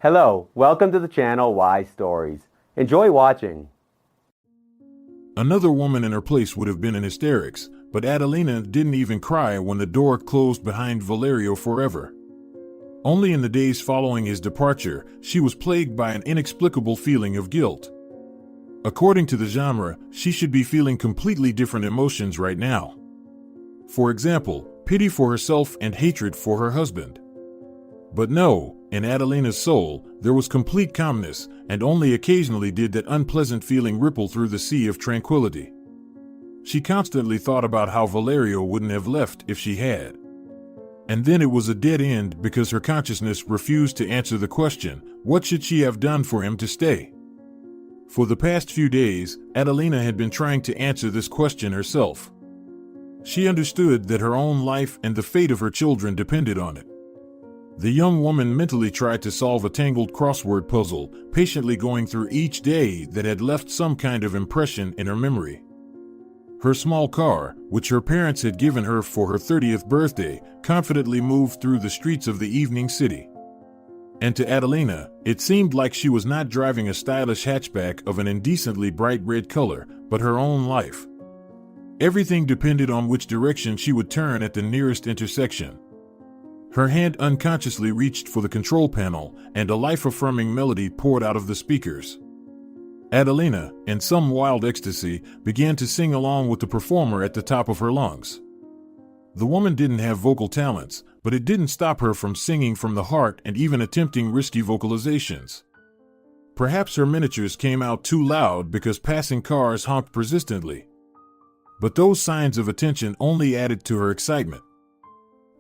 Hello, welcome to the channel Why Stories. Enjoy watching. Another woman in her place would have been in hysterics, but Adelina didn't even cry when the door closed behind Valerio forever. Only in the days following his departure, she was plagued by an inexplicable feeling of guilt. According to the genre, she should be feeling completely different emotions right now. For example, pity for herself and hatred for her husband. But no, in Adelina's soul, there was complete calmness, and only occasionally did that unpleasant feeling ripple through the sea of tranquility. She constantly thought about how Valerio wouldn't have left if she had. And then it was a dead end because her consciousness refused to answer the question, what should she have done for him to stay? For the past few days, Adelina had been trying to answer this question herself. She understood that her own life and the fate of her children depended on it. The young woman mentally tried to solve a tangled crossword puzzle, patiently going through each day that had left some kind of impression in her memory. Her small car, which her parents had given her for her 30th birthday, confidently moved through the streets of the evening city. And to Adelina, it seemed like she was not driving a stylish hatchback of an indecently bright red color, but her own life. Everything depended on which direction she would turn at the nearest intersection. Her hand unconsciously reached for the control panel, and a life-affirming melody poured out of the speakers. Adelina, in some wild ecstasy, began to sing along with the performer at the top of her lungs. The woman didn't have vocal talents, but it didn't stop her from singing from the heart and even attempting risky vocalizations. Perhaps her miniatures came out too loud because passing cars honked persistently. But those signs of attention only added to her excitement.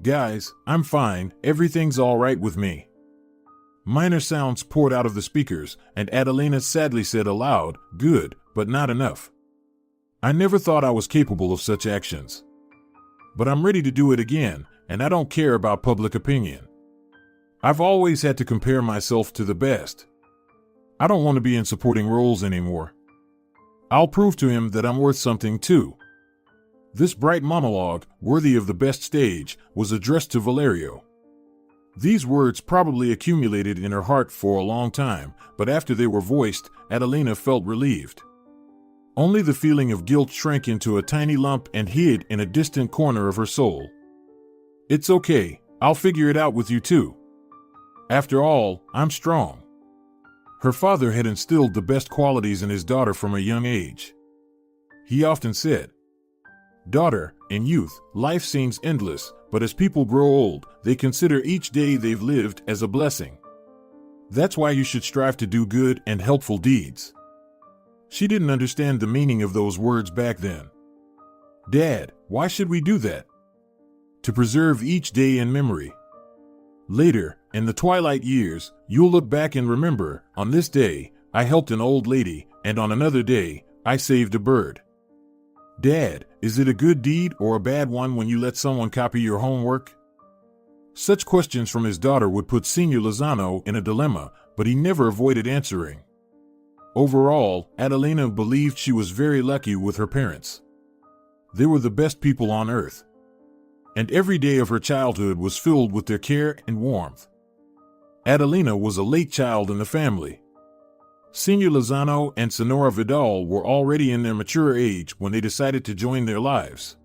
"Guys, I'm fine, everything's all right with me." Minor sounds poured out of the speakers, and Adelina sadly said aloud, "Good, but not enough. I never thought I was capable of such actions. But I'm ready to do it again, and I don't care about public opinion. I've always had to compare myself to the best. I don't want to be in supporting roles anymore. I'll prove to him that I'm worth something too." This bright monologue, worthy of the best stage, was addressed to Valerio. These words probably accumulated in her heart for a long time, but after they were voiced, Adelina felt relieved. Only the feeling of guilt shrank into a tiny lump and hid in a distant corner of her soul. "It's okay, I'll figure it out with you too. After all, I'm strong." Her father had instilled the best qualities in his daughter from a young age. He often said, "Daughter, in youth, life seems endless, but as people grow old, they consider each day they've lived as a blessing. That's why you should strive to do good and helpful deeds." She didn't understand the meaning of those words back then. "Dad, why should we do that?" "To preserve each day in memory. Later, in the twilight years, you'll look back and remember, on this day, I helped an old lady, and on another day, I saved a bird. Dad, is it a good deed or a bad one when you let someone copy your homework?" Such questions from his daughter would put Senior Lozano in a dilemma, but he never avoided answering. Overall, Adelina believed she was very lucky with her parents. They were the best people on earth. And every day of her childhood was filled with their care and warmth. Adelina was a late child in the family. Senior Lozano and Sonora Vidal were already in their mature age when they decided to join their lives.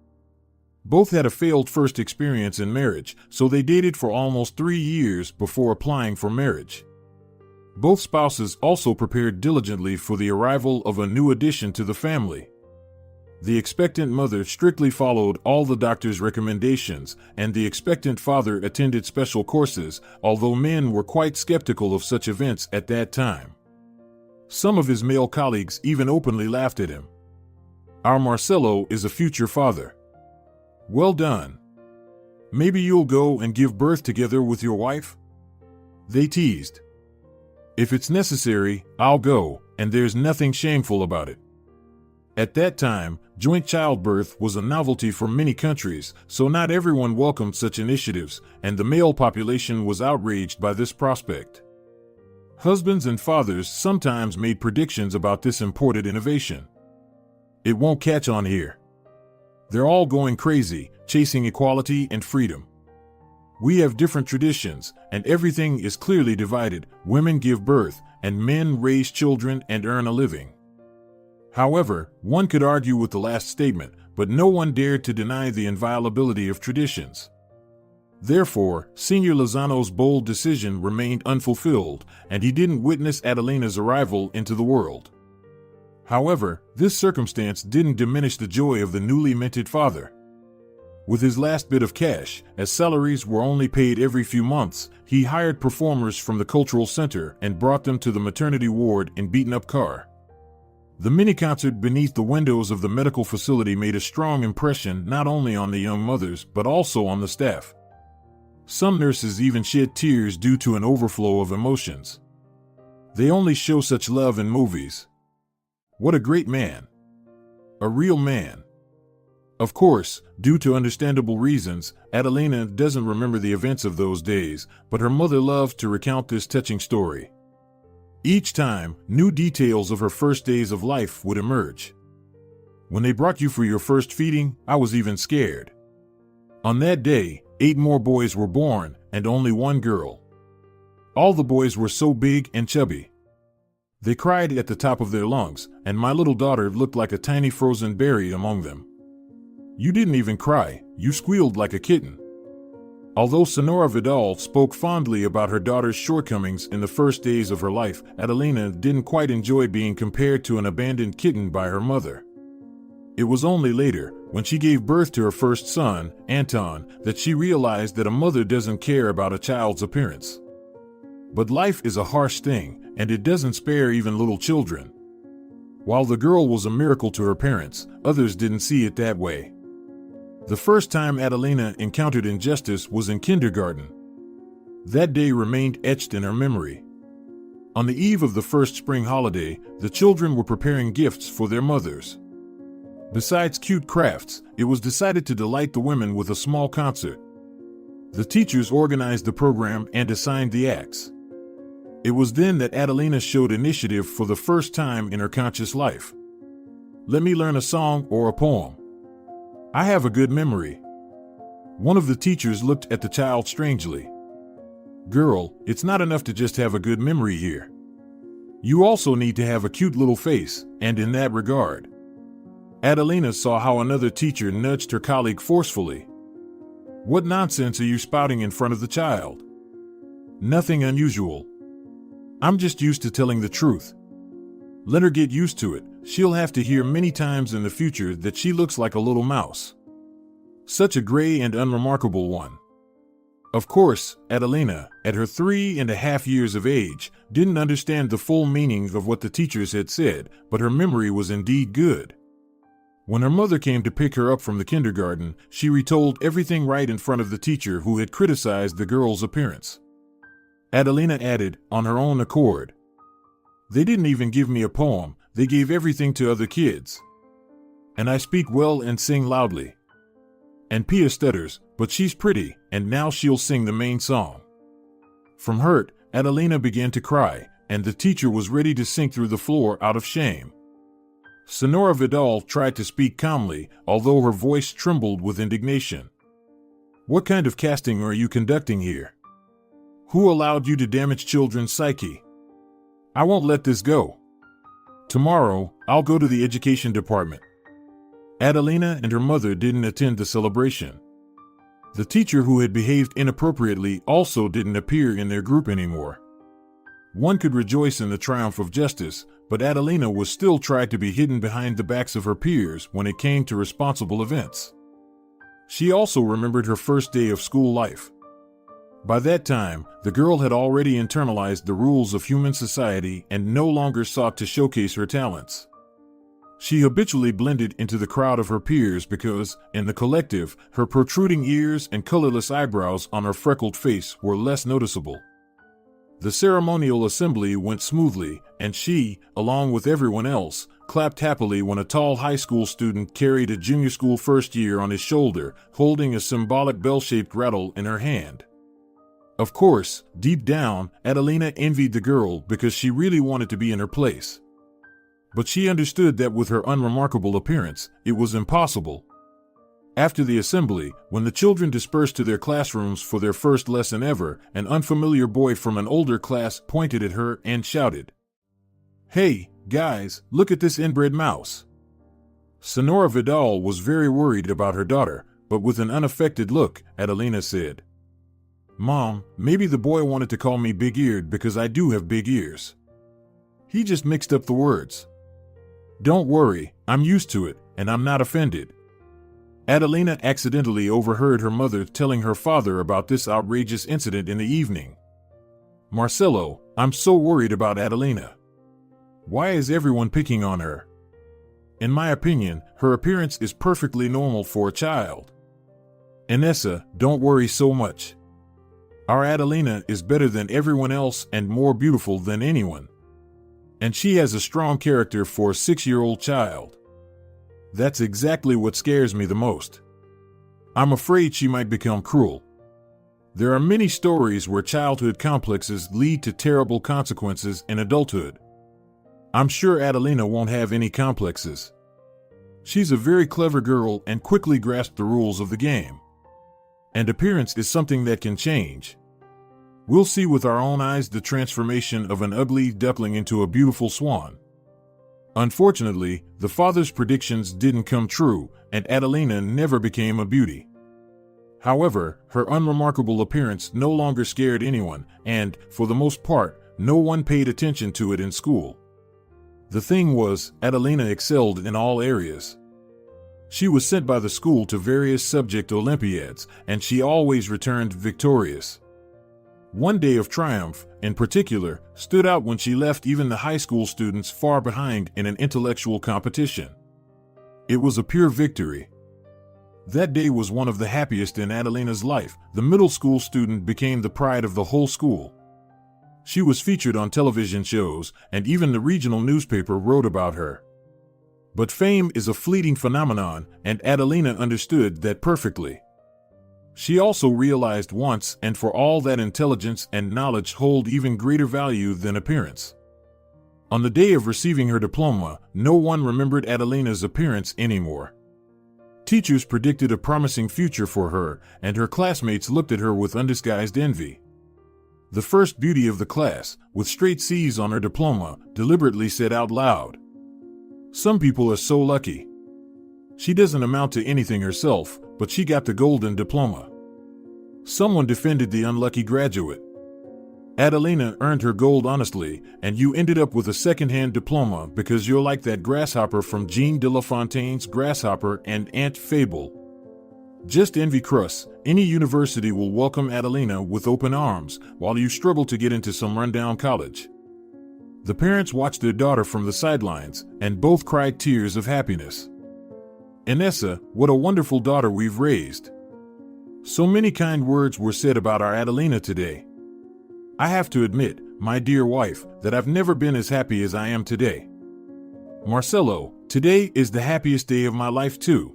Both had a failed first experience in marriage, so they dated for almost 3 years before applying for marriage. Both spouses also prepared diligently for the arrival of a new addition to the family. The expectant mother strictly followed all the doctor's recommendations, and the expectant father attended special courses, although men were quite skeptical of such events at that time. Some of his male colleagues even openly laughed at him. "Our Marcelo is a future father. Well done. Maybe you'll go and give birth together with your wife?" They teased. "If it's necessary, I'll go, and there's nothing shameful about it." At that time, joint childbirth was a novelty for many countries, so not everyone welcomed such initiatives, and the male population was outraged by this prospect. Husbands and fathers sometimes made predictions about this imported innovation. "It won't catch on here. They're all going crazy, chasing equality and freedom. We have different traditions, and everything is clearly divided. Women give birth, and men raise children and earn a living. However, one could argue with the last statement, but no one dared to deny the inviolability of traditions. Therefore, Senior Lozano's bold decision remained unfulfilled, and he didn't witness Adelina's arrival into the world. However, this circumstance didn't diminish the joy of the newly minted father. With his last bit of cash, as salaries were only paid every few months, he hired performers from the cultural center and brought them to the maternity ward in beaten-up car. The mini-concert beneath the windows of the medical facility made a strong impression not only on the young mothers but also on the staff. Some nurses even shed tears due to an overflow of emotions. They only show such love in movies. What a great man. A real man. Of course, due to understandable reasons, Adelina doesn't remember the events of those days, but her mother loved to recount this touching story. Each time, new details of her first days of life would emerge. When they brought you for your first feeding, I was even scared. On that day, 8 more boys were born, and only 1 girl. All the boys were so big and chubby. They cried at the top of their lungs, and my little daughter looked like a tiny frozen berry among them. You didn't even cry, you squealed like a kitten. Although Senora Vidal spoke fondly about her daughter's shortcomings in the first days of her life, Adelina didn't quite enjoy being compared to an abandoned kitten by her mother. It was only later, when she gave birth to her first son, Anton, that she realized that a mother doesn't care about a child's appearance. But life is a harsh thing, and it doesn't spare even little children. While the girl was a miracle to her parents, others didn't see it that way. The first time Adelina encountered injustice was in kindergarten. That day remained etched in her memory. On the eve of the first spring holiday, the children were preparing gifts for their mothers. Besides cute crafts, it was decided to delight the women with a small concert. The teachers organized the program and assigned the acts. It was then that Adelina showed initiative for the first time in her conscious life. Let me learn a song or a poem. I have a good memory. One of the teachers looked at the child strangely. Girl, it's not enough to just have a good memory here. You also need to have a cute little face, and in that regard. Adelina saw how another teacher nudged her colleague forcefully. What nonsense are you spouting in front of the child? Nothing unusual. I'm just used to telling the truth. Let her get used to it. She'll have to hear many times in the future that she looks like a little mouse. Such a gray and unremarkable one. Of course, Adelina, at her 3.5 years of age, didn't understand the full meaning of what the teachers had said, but her memory was indeed good. When her mother came to pick her up from the kindergarten, she retold everything right in front of the teacher who had criticized the girl's appearance. Adelina added, on her own accord. They didn't even give me a poem, they gave everything to other kids. And I speak well and sing loudly. And Pia stutters, but she's pretty, and now she'll sing the main song. From hurt, Adelina began to cry, and the teacher was ready to sink through the floor out of shame. Senora Vidal tried to speak calmly, although her voice trembled with indignation. What kind of casting are you conducting here? Who allowed you to damage children's psyche? I won't let this go. Tomorrow, I'll go to the education department. Adelina and her mother didn't attend the celebration. The teacher who had behaved inappropriately also didn't appear in their group anymore. One could rejoice in the triumph of justice, but Adelina was still tried to be hidden behind the backs of her peers when it came to responsible events. She also remembered her first day of school life. By that time, the girl had already internalized the rules of human society and no longer sought to showcase her talents. She habitually blended into the crowd of her peers because, in the collective, her protruding ears and colorless eyebrows on her freckled face were less noticeable. The ceremonial assembly went smoothly, and she, along with everyone else, clapped happily when a tall high school student carried a junior school first year on his shoulder, holding a symbolic bell-shaped rattle in her hand. Of course, deep down, Adelina envied the girl because she really wanted to be in her place. But she understood that with her unremarkable appearance, it was impossible. After the assembly, when the children dispersed to their classrooms for their first lesson ever, an unfamiliar boy from an older class pointed at her and shouted, "Hey, guys, look at this inbred mouse." Senora Vidal was very worried about her daughter, but with an unaffected look, Adelina said, "Mom, maybe the boy wanted to call me big-eared because I do have big ears. He just mixed up the words. Don't worry, I'm used to it, and I'm not offended." Adelina accidentally overheard her mother telling her father about this outrageous incident in the evening. "Marcelo, I'm so worried about Adelina. Why is everyone picking on her? In my opinion, her appearance is perfectly normal for a child. Inessa, don't worry so much. Our Adelina is better than everyone else and more beautiful than anyone. And she has a strong character for a 6-year-old child. That's exactly what scares me the most. I'm afraid she might become cruel. There are many stories where childhood complexes lead to terrible consequences in adulthood. I'm sure Adelina won't have any complexes. She's a very clever girl and quickly grasped the rules of the game. And appearance is something that can change. We'll see with our own eyes the transformation of an ugly duckling into a beautiful swan." Unfortunately, the father's predictions didn't come true, and Adelina never became a beauty. However, her unremarkable appearance no longer scared anyone, and, for the most part, no one paid attention to it in school. The thing was, Adelina excelled in all areas. She was sent by the school to various subject Olympiads, and she always returned victorious. One day of triumph, in particular, stood out when she left even the high school students far behind in an intellectual competition. It was a pure victory. That day was one of the happiest in Adelina's life. The middle school student became the pride of the whole school. She was featured on television shows, and even the regional newspaper wrote about her. But fame is a fleeting phenomenon, and Adelina understood that perfectly. She also realized once and for all that intelligence and knowledge hold even greater value than appearance. On the day of receiving her diploma, no one remembered Adelina's appearance anymore. Teachers predicted a promising future for her, and her classmates looked at her with undisguised envy. The first beauty of the class, with straight C's on her diploma, deliberately said out loud, "Some people are so lucky. She doesn't amount to anything herself, but she got the golden diploma." Someone defended the unlucky graduate. "Adelina earned her gold honestly, and you ended up with a second-hand diploma because you're like that grasshopper from Jean de La Fontaine's Grasshopper and Ant fable. Just envy crusts. Any university will welcome Adelina with open arms, while you struggle to get into some rundown college." The parents watched their daughter from the sidelines, and both cried tears of happiness. "Inessa, what a wonderful daughter we've raised." So many kind words were said about our Adelina today. I have to admit, my dear wife, that I've never been as happy as I am today. Marcelo, today is the happiest day of my life too.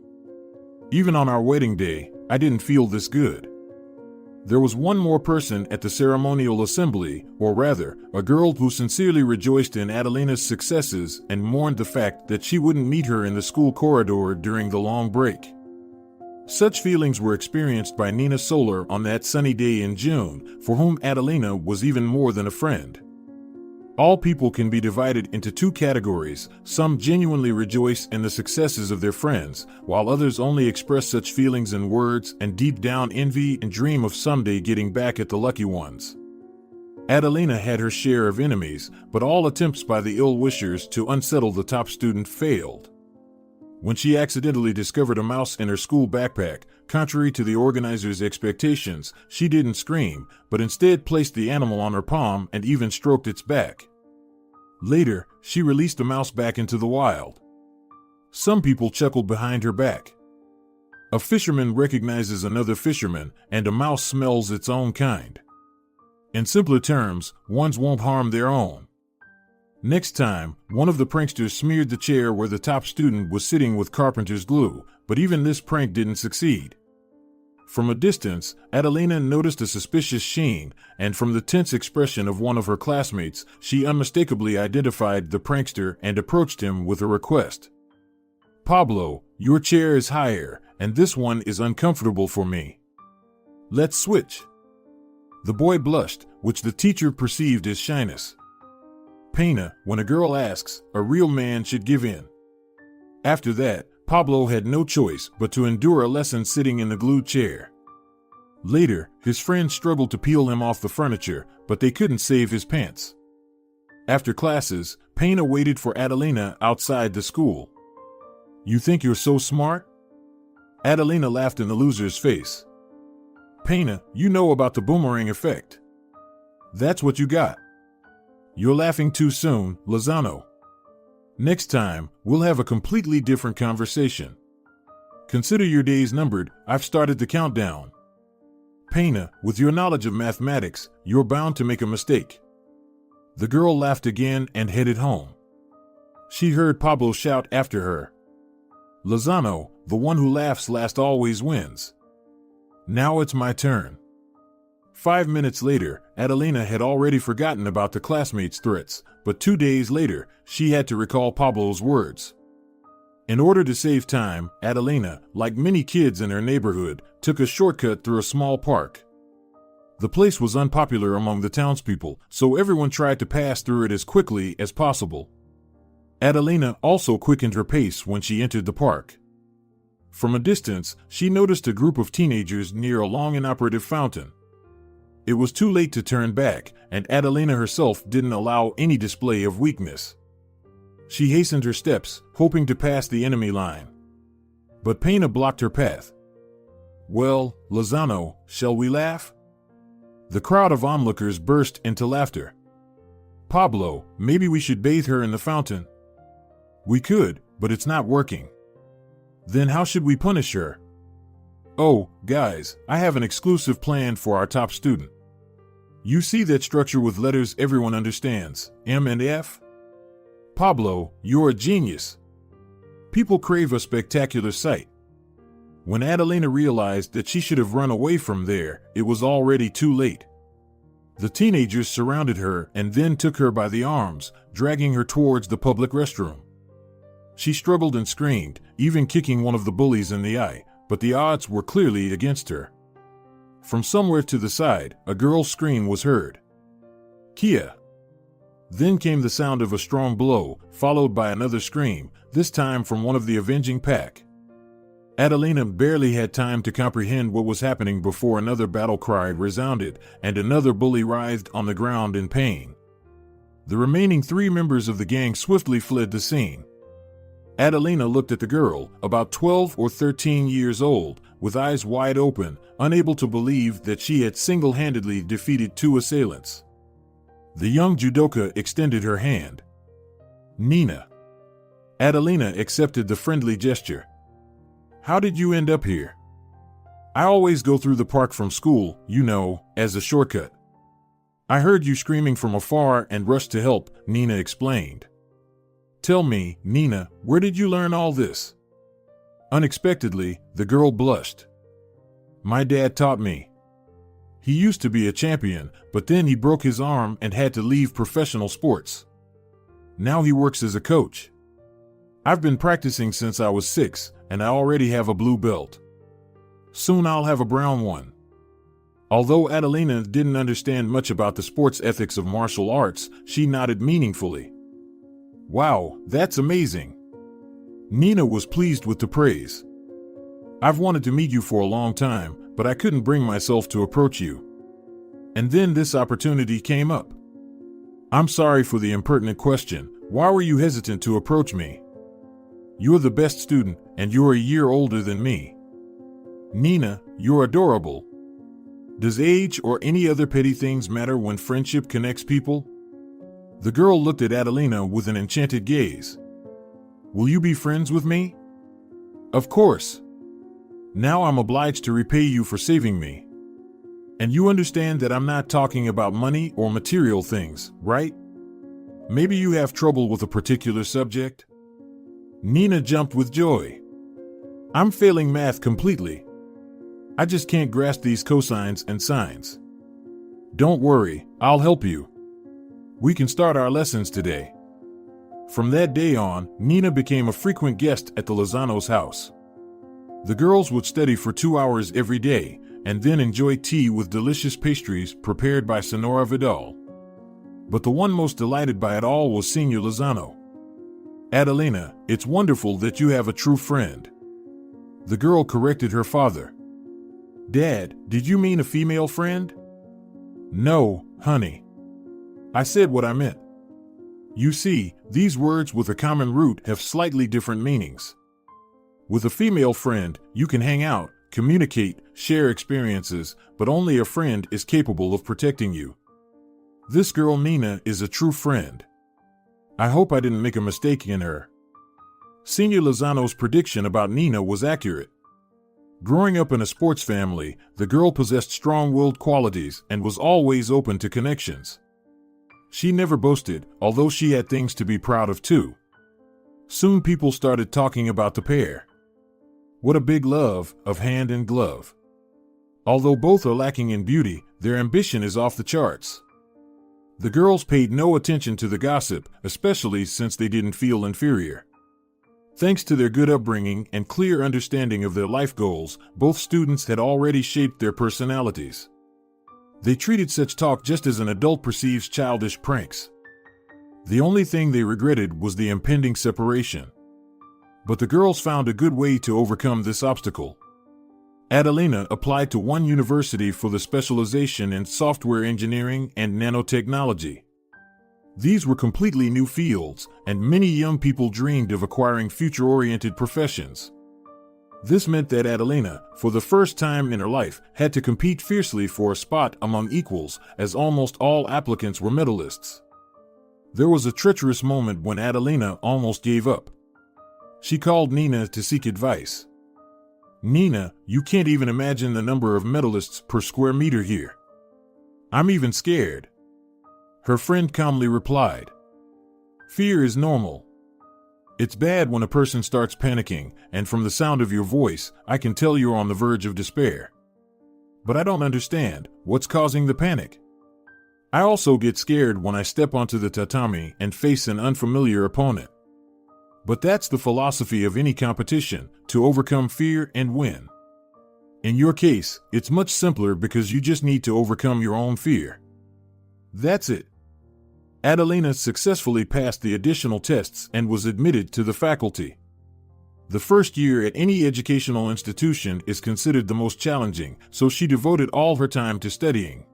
Even on our wedding day, I didn't feel this good. There was one more person at the ceremonial assembly, or rather, a girl who sincerely rejoiced in Adelina's successes and mourned the fact that she wouldn't meet her in the school corridor during the long break. Such feelings were experienced by Nina Solar on that sunny day in June, for whom Adelina was even more than a friend. All people can be divided into two categories. Some genuinely rejoice in the successes of their friends, while others only express such feelings in words and deep down envy and dream of someday getting back at the lucky ones. Adelina had her share of enemies, but all attempts by the ill-wishers to unsettle the top student failed. When she accidentally discovered a mouse in her school backpack, contrary to the organizers' expectations, she didn't scream, but instead placed the animal on her palm and even stroked its back. Later, she released the mouse back into the wild. Some people chuckled behind her back. A fisherman recognizes another fisherman, and a mouse smells its own kind. In simpler terms, ones won't harm their own. Next time, one of the pranksters smeared the chair where the top student was sitting with carpenter's glue, but even this prank didn't succeed. From a distance, Adelina noticed a suspicious sheen, and from the tense expression of one of her classmates, she unmistakably identified the prankster and approached him with a request. "Pablo, your chair is higher, and this one is uncomfortable for me. Let's switch." The boy blushed, which the teacher perceived as shyness. Pena, when a girl asks, a real man should give in. After that, Pablo had no choice but to endure a lesson sitting in the glued chair. Later, his friends struggled to peel him off the furniture, but they couldn't save his pants. After classes, Pena waited for Adelina outside the school. "You think you're so smart?" Adelina laughed in the loser's face. "Pena, you know about the boomerang effect. That's what you got. You're laughing too soon, Lozano. Next time, we'll have a completely different conversation. Consider your days numbered. I've started the countdown. Pena, with your knowledge of mathematics, you're bound to make a mistake." The girl laughed again and headed home. She heard Pablo shout after her, "Lozano, the one who laughs last always wins. Now it's my turn." 5 minutes later, Adelina had already forgotten about the classmates' threats, but 2 days later, she had to recall Pablo's words. In order to save time, Adelina, like many kids in her neighborhood, took a shortcut through a small park. The place was unpopular among the townspeople, so everyone tried to pass through it as quickly as possible. Adelina also quickened her pace when she entered the park. From a distance, she noticed a group of teenagers near a long inoperative fountain. It was too late to turn back, and Adelina herself didn't allow any display of weakness. She hastened her steps, hoping to pass the enemy line. But Pena blocked her path. "Well, Lozano, shall we laugh?" The crowd of onlookers burst into laughter. "Pablo, maybe we should bathe her in the fountain." "We could, but it's not working." "Then how should we punish her?" "Oh, guys, I have an exclusive plan for our top student. You see that structure with letters everyone understands, M and F? Pablo, you're a genius. People crave a spectacular sight." When Adelina realized that she should have run away from there, it was already too late. The teenagers surrounded her and then took her by the arms, dragging her towards the public restroom. She struggled and screamed, even kicking one of the bullies in the eye, but the odds were clearly against her. From somewhere to the side, a girl's scream was heard. "Kia!" Then came the sound of a strong blow, followed by another scream, this time from one of the avenging pack. Adelina barely had time to comprehend what was happening before another battle cry resounded, and another bully writhed on the ground in pain. The remaining 3 members of the gang swiftly fled the scene. Adelina looked at the girl, about 12 or 13 years old, with eyes wide open, unable to believe that she had single-handedly defeated 2 assailants. The young judoka extended her hand. "Nina." Adelina accepted the friendly gesture. "How did you end up here?" "I always go through the park from school, you know, as a shortcut." "I heard you screaming from afar and rushed to help," Nina explained. "Tell me, Nina, where did you learn all this?" Unexpectedly, the girl blushed. "My dad taught me. He used to be a champion, but then he broke his arm and had to leave professional sports. Now he works as a coach. I've been practicing since I was 6, and I already have a blue belt. Soon I'll have a brown one." Although Adelina didn't understand much about the sports ethics of martial arts, she nodded meaningfully. "Wow, that's amazing." Nina was pleased with the praise. "I've wanted to meet you for a long time, but I couldn't bring myself to approach you. And then this opportunity came up. I'm sorry for the impertinent question. Why were you hesitant to approach me? You're the best student, and you're a year older than me. Nina, you're adorable. Does age or any other petty things matter when friendship connects people?" The girl looked at Adelina with an enchanted gaze. "Will you be friends with me?" "Of course. Now I'm obliged to repay you for saving me. And you understand that I'm not talking about money or material things, right? Maybe you have trouble with a particular subject?" Nina jumped with joy. "I'm failing math completely. I just can't grasp these cosines and sines." "Don't worry, I'll help you. We can start our lessons today." From that day on, Nina became a frequent guest at the Lozano's house. The girls would study for 2 hours every day and then enjoy tea with delicious pastries prepared by Senora Vidal. But the one most delighted by it all was Senor Lozano. "Adelina, it's wonderful that you have a true friend." The girl corrected her father. "Dad, did you mean a female friend?" "No, honey. I said what I meant. You see, these words with a common root have slightly different meanings. With a female friend, you can hang out, communicate, share experiences, but only a friend is capable of protecting you. This girl Nina is a true friend. I hope I didn't make a mistake in her." Senor Lozano's prediction about Nina was accurate. Growing up in a sports family, the girl possessed strong-willed qualities and was always open to connections. She never boasted, although she had things to be proud of too. Soon people started talking about the pair. What a big love of hand and glove. Although both are lacking in beauty, their ambition is off the charts. The girls paid no attention to the gossip, especially since they didn't feel inferior. Thanks to their good upbringing and clear understanding of their life goals, both students had already shaped their personalities. They treated such talk just as an adult perceives childish pranks. The only thing they regretted was the impending separation. But the girls found a good way to overcome this obstacle. Adelina applied to one university for the specialization in software engineering and nanotechnology. These were completely new fields, and many young people dreamed of acquiring future-oriented professions. This meant that Adelina, for the first time in her life, had to compete fiercely for a spot among equals, as almost all applicants were medalists. There was a treacherous moment when Adelina almost gave up. She called Nina to seek advice. "Nina, you can't even imagine the number of medalists per square meter here. I'm even scared." Her friend calmly replied, "Fear is normal. It's bad when a person starts panicking, and from the sound of your voice, I can tell you're on the verge of despair. But I don't understand, what's causing the panic? I also get scared when I step onto the tatami and face an unfamiliar opponent. But that's the philosophy of any competition, to overcome fear and win. In your case, it's much simpler because you just need to overcome your own fear. That's it." Adelina successfully passed the additional tests and was admitted to the faculty. The first year at any educational institution is considered the most challenging, so she devoted all her time to studying.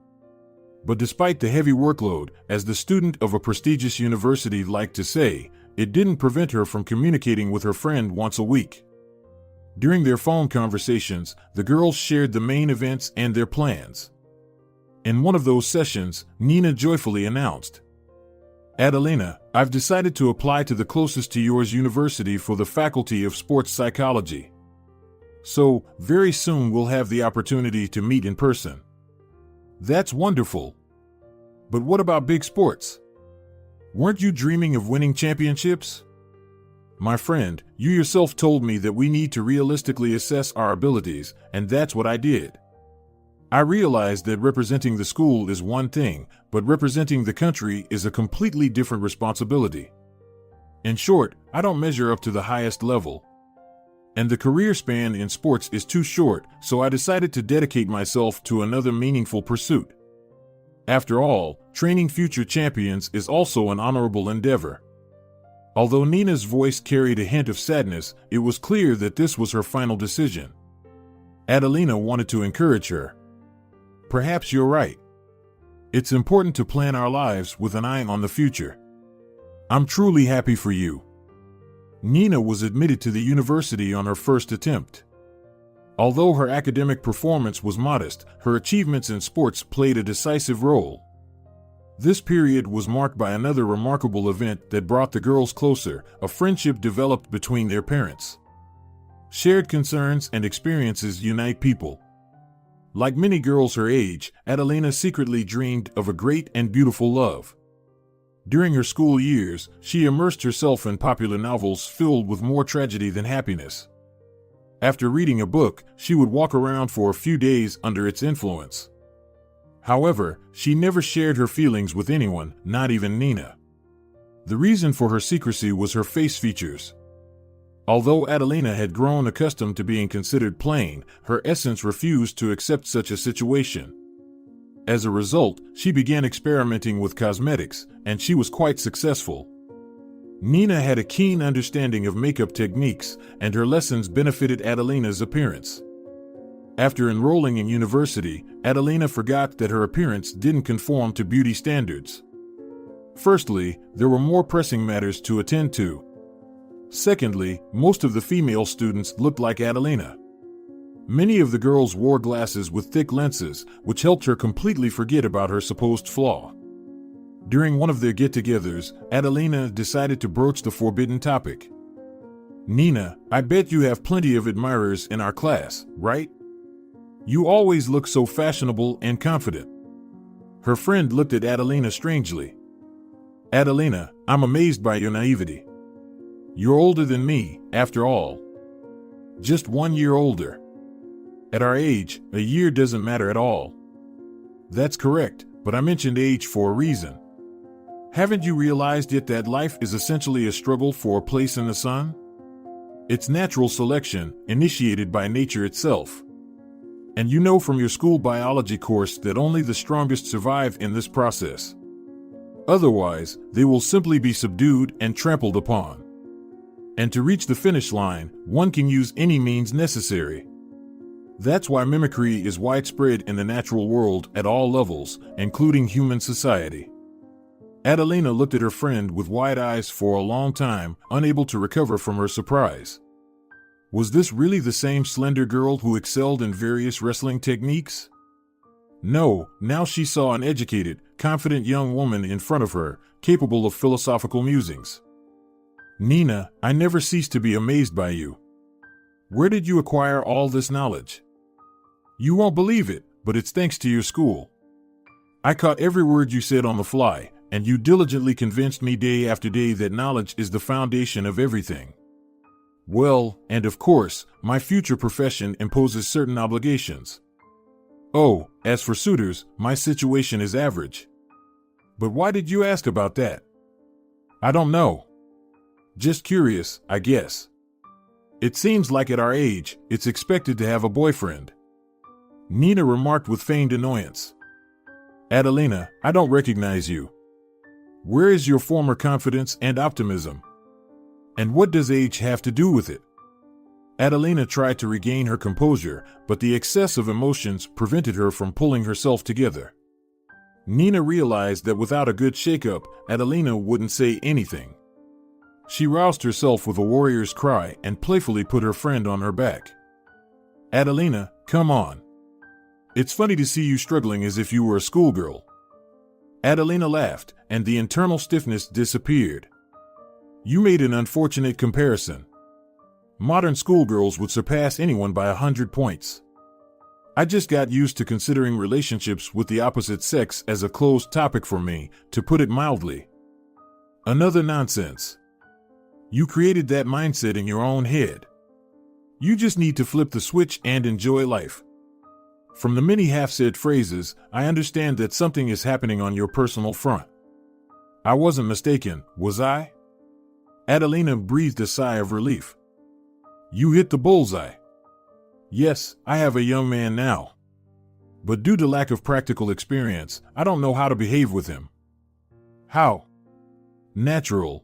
But despite the heavy workload, as the student of a prestigious university liked to say, it didn't prevent her from communicating with her friend once a week. During their phone conversations, the girls shared the main events and their plans. In one of those sessions, Nina joyfully announced, "Adelina, I've decided to apply to the closest to yours university for the Faculty of Sports Psychology. So, very soon we'll have the opportunity to meet in person." "That's wonderful. But what about big sports? Weren't you dreaming of winning championships?" "My friend, you yourself told me that we need to realistically assess our abilities, and that's what I did. I realized that representing the school is one thing, but representing the country is a completely different responsibility. In short, I don't measure up to the highest level. And the career span in sports is too short, so I decided to dedicate myself to another meaningful pursuit. After all, training future champions is also an honorable endeavor." Although Nina's voice carried a hint of sadness, it was clear that this was her final decision. Adelina wanted to encourage her. "Perhaps you're right. It's important to plan our lives with an eye on the future. I'm truly happy for you." Nina was admitted to the university on her first attempt. Although her academic performance was modest, her achievements in sports played a decisive role. This period was marked by another remarkable event that brought the girls closer, a friendship developed between their parents. Shared concerns and experiences unite people. Like many girls her age, Adelina secretly dreamed of a great and beautiful love. During her school years, she immersed herself in popular novels filled with more tragedy than happiness. After reading a book, she would walk around for a few days under its influence. However, she never shared her feelings with anyone, not even Nina. The reason for her secrecy was her face features. Although Adelina had grown accustomed to being considered plain, her essence refused to accept such a situation. As a result, she began experimenting with cosmetics, and she was quite successful. Nina had a keen understanding of makeup techniques, and her lessons benefited Adelina's appearance. After enrolling in university, Adelina forgot that her appearance didn't conform to beauty standards. Firstly, there were more pressing matters to attend to. Secondly, most of the female students looked like Adelina. Many of the girls wore glasses with thick lenses, which helped her completely forget about her supposed flaw. During one of their get-togethers, Adelina decided to broach the forbidden topic. "Nina, I bet you have plenty of admirers in our class, right? You always look so fashionable and confident." Her friend looked at Adelina strangely. "Adelina, I'm amazed by your naivety. You're older than me, after all. Just 1 year older. At our age, a year doesn't matter at all." "That's correct, but I mentioned age for a reason. Haven't you realized yet that life is essentially a struggle for a place in the sun? It's natural selection, initiated by nature itself. And you know from your school biology course that only the strongest survive in this process. Otherwise, they will simply be subdued and trampled upon. And to reach the finish line, one can use any means necessary. That's why mimicry is widespread in the natural world at all levels, including human society." Adelina looked at her friend with wide eyes for a long time, unable to recover from her surprise. Was this really the same slender girl who excelled in various wrestling techniques? No, now she saw an educated, confident young woman in front of her, capable of philosophical musings. "Nina, I never cease to be amazed by you. Where did you acquire all this knowledge? You won't believe it, but it's thanks to your school. I caught every word you said on the fly, and you diligently convinced me day after day that knowledge is the foundation of everything. Well, and of course, my future profession imposes certain obligations. Oh, as for suitors, my situation is average. But why did you ask about that?" "I don't know. Just curious, I guess. It seems like at our age, it's expected to have a boyfriend," Nina remarked with feigned annoyance. "Adelina, I don't recognize you. Where is your former confidence and optimism? And what does age have to do with it?" Adelina tried to regain her composure, but the excess of emotions prevented her from pulling herself together. Nina realized that without a good shake-up, Adelina wouldn't say anything. She roused herself with a warrior's cry and playfully put her friend on her back. "Adelina, come on. It's funny to see you struggling as if you were a schoolgirl." Adelina laughed, and the internal stiffness disappeared. "You made an unfortunate comparison. Modern schoolgirls would surpass anyone by 100 points. I just got used to considering relationships with the opposite sex as a closed topic for me, to put it mildly." "Another nonsense. You created that mindset in your own head. You just need to flip the switch and enjoy life. From the many half-said phrases, I understand that something is happening on your personal front. I wasn't mistaken, was I?" Adelina breathed a sigh of relief. "You hit the bullseye. Yes, I have a young man now. But due to lack of practical experience, I don't know how to behave with him." "How?" "Natural.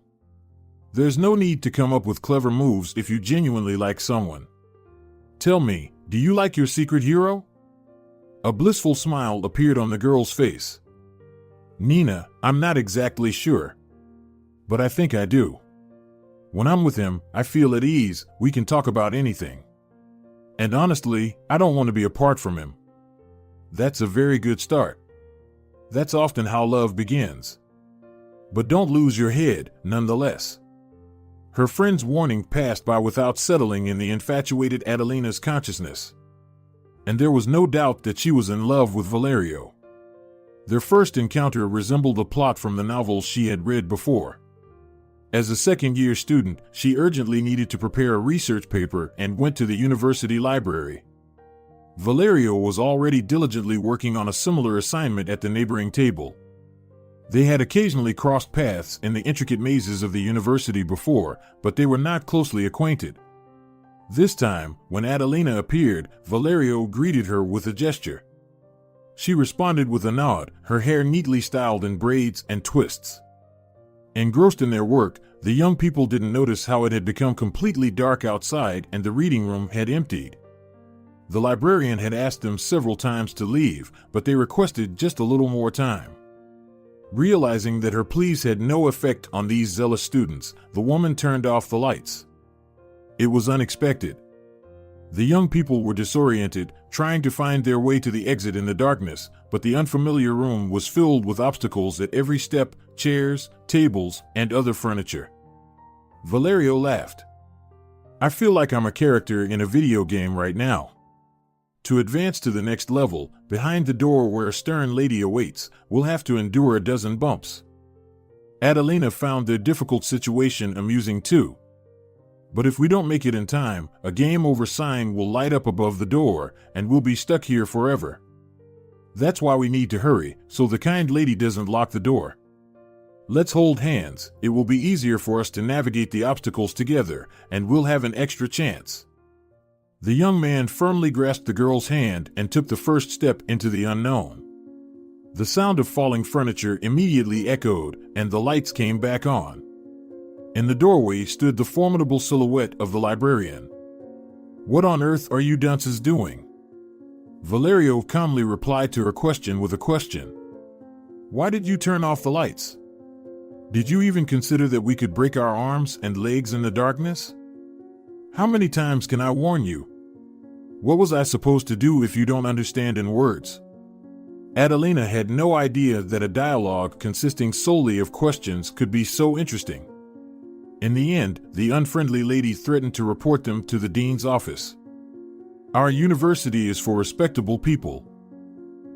There's no need to come up with clever moves if you genuinely like someone. Tell me, do you like your secret hero?" A blissful smile appeared on the girl's face. "Nina, I'm not exactly sure. But I think I do. When I'm with him, I feel at ease, we can talk about anything. And honestly, I don't want to be apart from him." "That's a very good start. That's often how love begins. But don't lose your head, nonetheless." Her friend's warning passed by without settling in the infatuated Adelina's consciousness. And there was no doubt that she was in love with Valerio. Their first encounter resembled a plot from the novels she had read before. As a second-year student, she urgently needed to prepare a research paper and went to the university library. Valerio was already diligently working on a similar assignment at the neighboring table. They had occasionally crossed paths in the intricate mazes of the university before, but they were not closely acquainted. This time, when Adelina appeared, Valerio greeted her with a gesture. She responded with a nod, her hair neatly styled in braids and twists. Engrossed in their work, the young people didn't notice how it had become completely dark outside and the reading room had emptied. The librarian had asked them several times to leave, but they requested just a little more time. Realizing that her pleas had no effect on these zealous students, the woman turned off the lights. It was unexpected. The young people were disoriented, trying to find their way to the exit in the darkness, but the unfamiliar room was filled with obstacles at every step, chairs, tables, and other furniture. Valerio laughed. I feel like I'm a character in a video game right now. To advance to the next level, behind the door where a stern lady awaits, we'll have to endure a dozen bumps. Adelina found their difficult situation amusing too. But if we don't make it in time, a game over sign will light up above the door, and we'll be stuck here forever. That's why we need to hurry, so the kind lady doesn't lock the door. Let's hold hands, it will be easier for us to navigate the obstacles together, and we'll have an extra chance. The young man firmly grasped the girl's hand and took the first step into the unknown. The sound of falling furniture immediately echoed, and the lights came back on. In the doorway stood the formidable silhouette of the librarian. What on earth are you dunces doing? Valerio calmly replied to her question with a question. Why did you turn off the lights? Did you even consider that we could break our arms and legs in the darkness? How many times can I warn you? What was I supposed to do if you don't understand in words? Adelina had no idea that a dialogue consisting solely of questions could be so interesting. In the end, the unfriendly lady threatened to report them to the dean's office. Our university is for respectable people.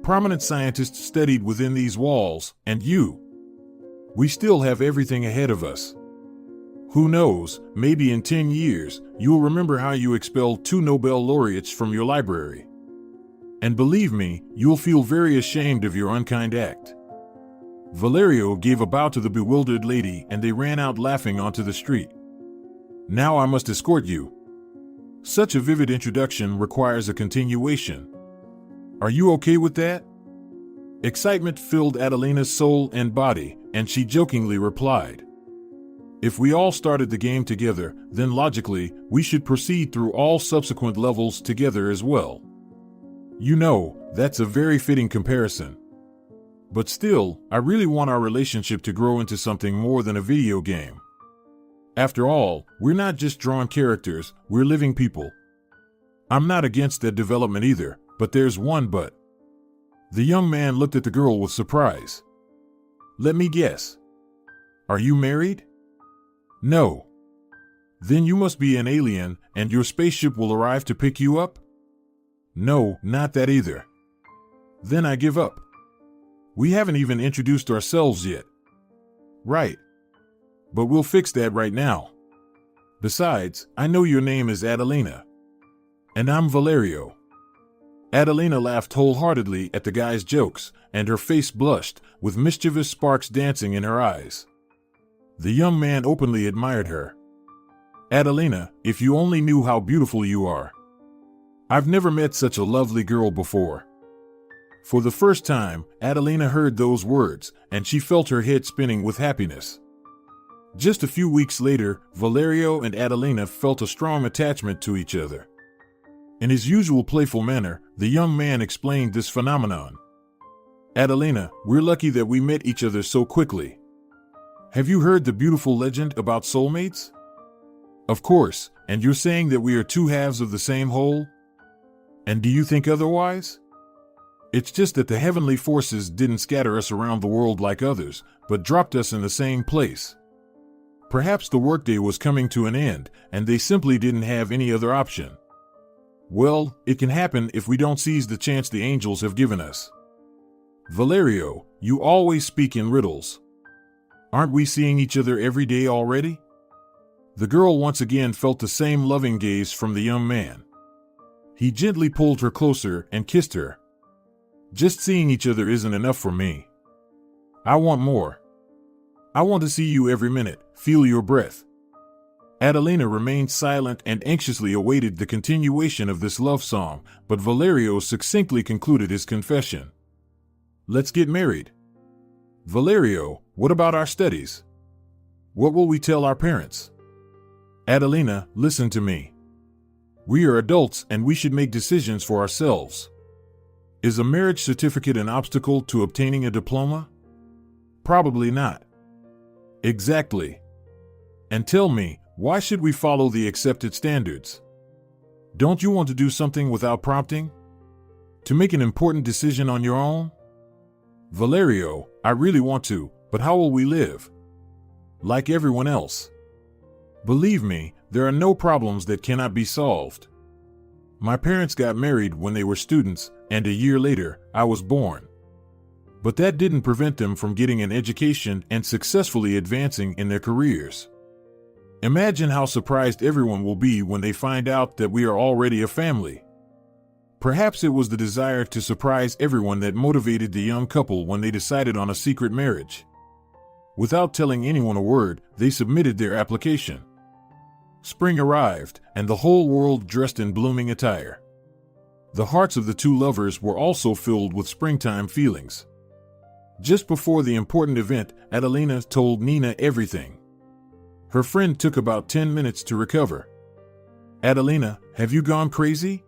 Prominent scientists studied within these walls, and we still have everything ahead of us. Who knows, maybe in 10 years, you'll remember how you expelled 2 Nobel laureates from your library. And believe me, you'll feel very ashamed of your unkind act. Valerio gave a bow to the bewildered lady and they ran out laughing onto the street. Now I must escort you. Such a vivid introduction requires a continuation. Are you okay with that? Excitement filled Adelina's soul and body, and she jokingly replied, if we all started the game together, then logically, we should proceed through all subsequent levels together as well. You know, that's a very fitting comparison. But still, I really want our relationship to grow into something more than a video game. After all, we're not just drawn characters, we're living people. I'm not against that development either, but there's one but. The young man looked at the girl with surprise. Let me guess. Are you married? No. Then you must be an alien, and your spaceship will arrive to pick you up? No, not that either. Then I give up. We haven't even introduced ourselves yet. Right. But we'll fix that right now. Besides, I know your name is Adelina. And I'm Valerio. Adelina laughed wholeheartedly at the guy's jokes, and her face blushed, with mischievous sparks dancing in her eyes. The young man openly admired her. Adelina, if you only knew how beautiful you are. I've never met such a lovely girl before. For the first time, Adelina heard those words, and she felt her head spinning with happiness. Just a few weeks later, Valerio and Adelina felt a strong attachment to each other. In his usual playful manner, the young man explained this phenomenon. Adelina, we're lucky that we met each other so quickly. Have you heard the beautiful legend about soulmates? Of course, and you're saying that we are 2 halves of the same whole? And do you think otherwise? It's just that the heavenly forces didn't scatter us around the world like others, but dropped us in the same place. Perhaps the workday was coming to an end, and they simply didn't have any other option. Well, it can happen if we don't seize the chance the angels have given us. Valerio, you always speak in riddles. Aren't we seeing each other every day already? The girl once again felt the same loving gaze from the young man. He gently pulled her closer and kissed her. Just seeing each other isn't enough for me. I want more. I want to see you every minute, feel your breath. Adelina remained silent and anxiously awaited the continuation of this love song, but Valerio succinctly concluded his confession. Let's get married. Valerio, what about our studies? What will we tell our parents? Adelina, listen to me. We are adults and we should make decisions for ourselves. Is a marriage certificate an obstacle to obtaining a diploma? Probably not. Exactly. And tell me, why should we follow the accepted standards? Don't you want to do something without prompting? To make an important decision on your own? Valerio, I really want to, but how will we live? Like everyone else. Believe me, there are no problems that cannot be solved. My parents got married when they were students, and a year later, I was born. But that didn't prevent them from getting an education and successfully advancing in their careers. Imagine how surprised everyone will be when they find out that we are already a family. Perhaps it was the desire to surprise everyone that motivated the young couple when they decided on a secret marriage. Without telling anyone a word, they submitted their application. Spring arrived, and the whole world dressed in blooming attire. The hearts of the two lovers were also filled with springtime feelings. Just before the important event, Adelina told Nina everything. Her friend took about 10 minutes to recover. Adelina, have you gone crazy?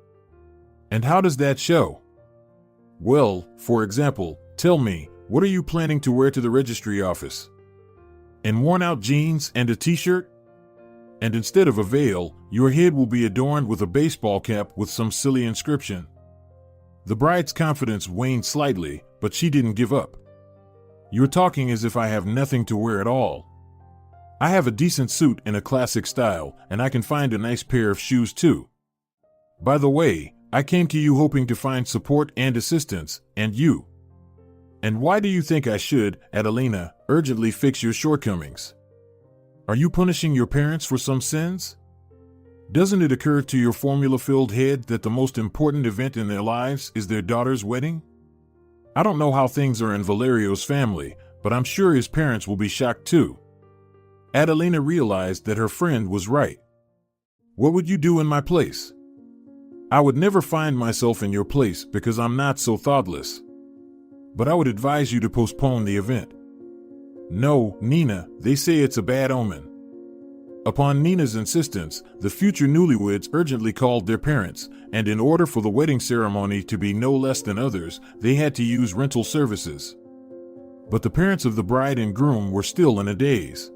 And how does that show? Well, for example, tell me, what are you planning to wear to the registry office? In worn-out jeans and a t-shirt? And instead of a veil, your head will be adorned with a baseball cap with some silly inscription. The bride's confidence waned slightly, but she didn't give up. You're talking as if I have nothing to wear at all. I have a decent suit in a classic style, and I can find a nice pair of shoes too. By the way, I came to you hoping to find support and assistance, and you. And why do you think I should, Adelina, urgently fix your shortcomings? Are you punishing your parents for some sins? Doesn't it occur to your formula-filled head that the most important event in their lives is their daughter's wedding? I don't know how things are in Valerio's family, but I'm sure his parents will be shocked too. Adelina realized that her friend was right. What would you do in my place? I would never find myself in your place because I'm not so thoughtless. But I would advise you to postpone the event. No, Nina, they say it's a bad omen. Upon Nina's insistence, the future newlyweds urgently called their parents, and in order for the wedding ceremony to be no less than others, they had to use rental services. But the parents of the bride and groom were still in a daze.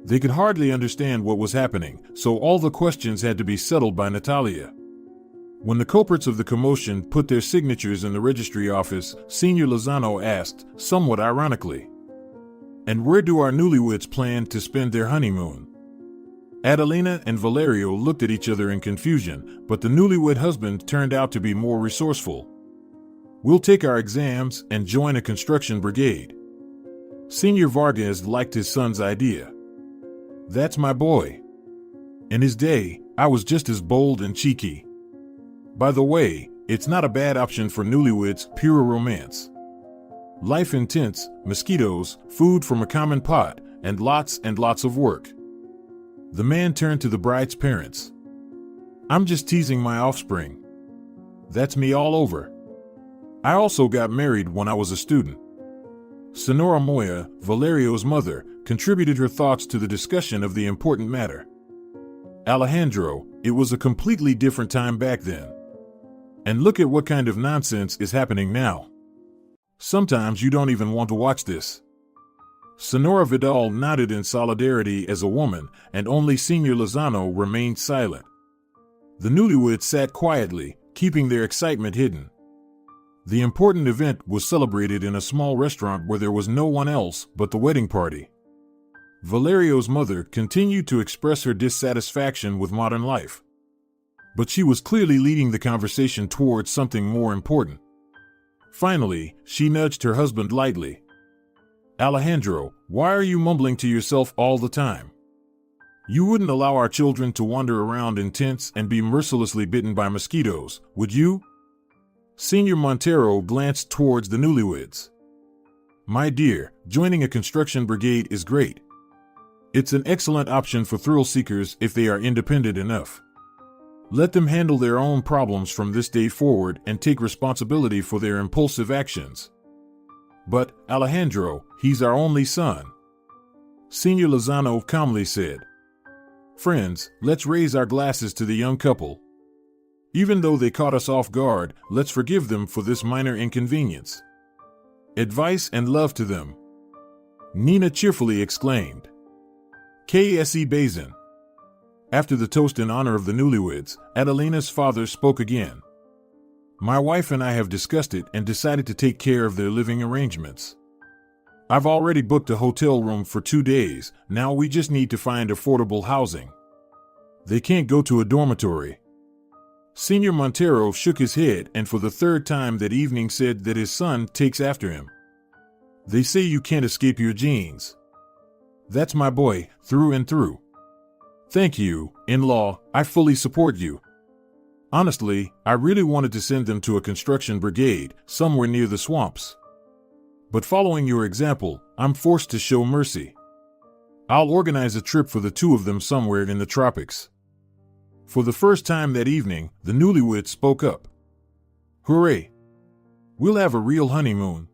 They could hardly understand what was happening, so all the questions had to be settled by Natalia. When the culprits of the commotion put their signatures in the registry office, Senior Lozano asked, somewhat ironically, "And where do our newlyweds plan to spend their honeymoon?" Adelina and Valerio looked at each other in confusion, but the newlywed husband turned out to be more resourceful. "We'll take our exams and join a construction brigade." Senior Vargas liked his son's idea. "That's my boy. In his day, I was just as bold and cheeky. By the way, it's not a bad option for newlyweds, pure romance. Life in tents, mosquitoes, food from a common pot, and lots of work." The man turned to the bride's parents. "I'm just teasing my offspring. That's me all over. I also got married when I was a student." Senora Moya, Valerio's mother, contributed her thoughts to the discussion of the important matter. "Alejandro, it was a completely different time back then. And look at what kind of nonsense is happening now. Sometimes you don't even want to watch this." Senora Vidal nodded in solidarity as a woman, and only Senior Lozano remained silent. The newlyweds sat quietly, keeping their excitement hidden. The important event was celebrated in a small restaurant where there was no one else but the wedding party. Valerio's mother continued to express her dissatisfaction with modern life. But she was clearly leading the conversation towards something more important. Finally, she nudged her husband lightly. "Alejandro, why are you mumbling to yourself all the time? You wouldn't allow our children to wander around in tents and be mercilessly bitten by mosquitoes, would you?" Senior Montero glanced towards the newlyweds. My dear, joining a construction brigade is great. It's an excellent option for thrill seekers if they are independent enough. Let them handle their own problems from this day forward and take responsibility for their impulsive actions. But, Alejandro, he's our only son. Senor Lozano calmly said. Friends, let's raise our glasses to the young couple. Even though they caught us off guard, let's forgive them for this minor inconvenience. Advice and love to them. Nina cheerfully exclaimed. K.S.E. Bazin. After the toast in honor of the newlyweds, Adelina's father spoke again. My wife and I have discussed it and decided to take care of their living arrangements. I've already booked a hotel room for 2 days, now we just need to find affordable housing. They can't go to a dormitory. Senor Montero shook his head and for the third time that evening said that his son takes after him. They say you can't escape your genes. That's my boy, through and through. Thank you, in-law, I fully support you. Honestly, I really wanted to send them to a construction brigade, somewhere near the swamps. But following your example, I'm forced to show mercy. I'll organize a trip for the two of them somewhere in the tropics. For the first time that evening, the newlyweds spoke up. Hooray! We'll have a real honeymoon.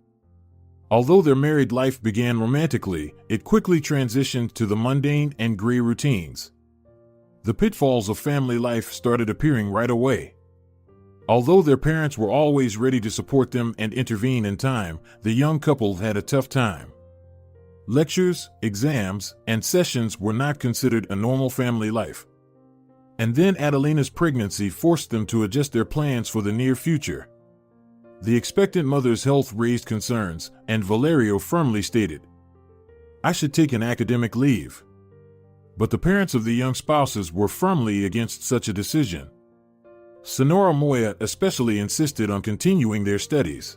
Although their married life began romantically, it quickly transitioned to the mundane and gray routines. The pitfalls of family life started appearing right away. Although their parents were always ready to support them and intervene in time, the young couple had a tough time. Lectures, exams, and sessions were not considered a normal family life. And then Adelina's pregnancy forced them to adjust their plans for the near future. The expectant mother's health raised concerns, and Valerio firmly stated, I should take an academic leave. But the parents of the young spouses were firmly against such a decision. Senora Moya especially insisted on continuing their studies.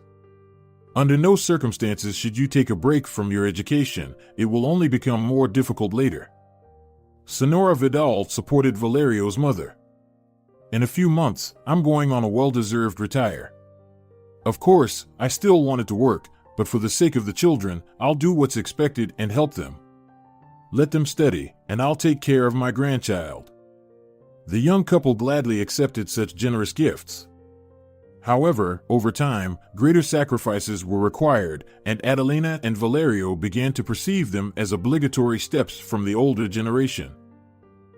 Under no circumstances should you take a break from your education, it will only become more difficult later. Senora Vidal supported Valerio's mother. In a few months, I'm going on a well-deserved retire. Of course, I still wanted to work, but for the sake of the children, I'll do what's expected and help them. Let them study, and I'll take care of my grandchild. The young couple gladly accepted such generous gifts. However, over time, greater sacrifices were required, and Adelina and Valerio began to perceive them as obligatory steps from the older generation.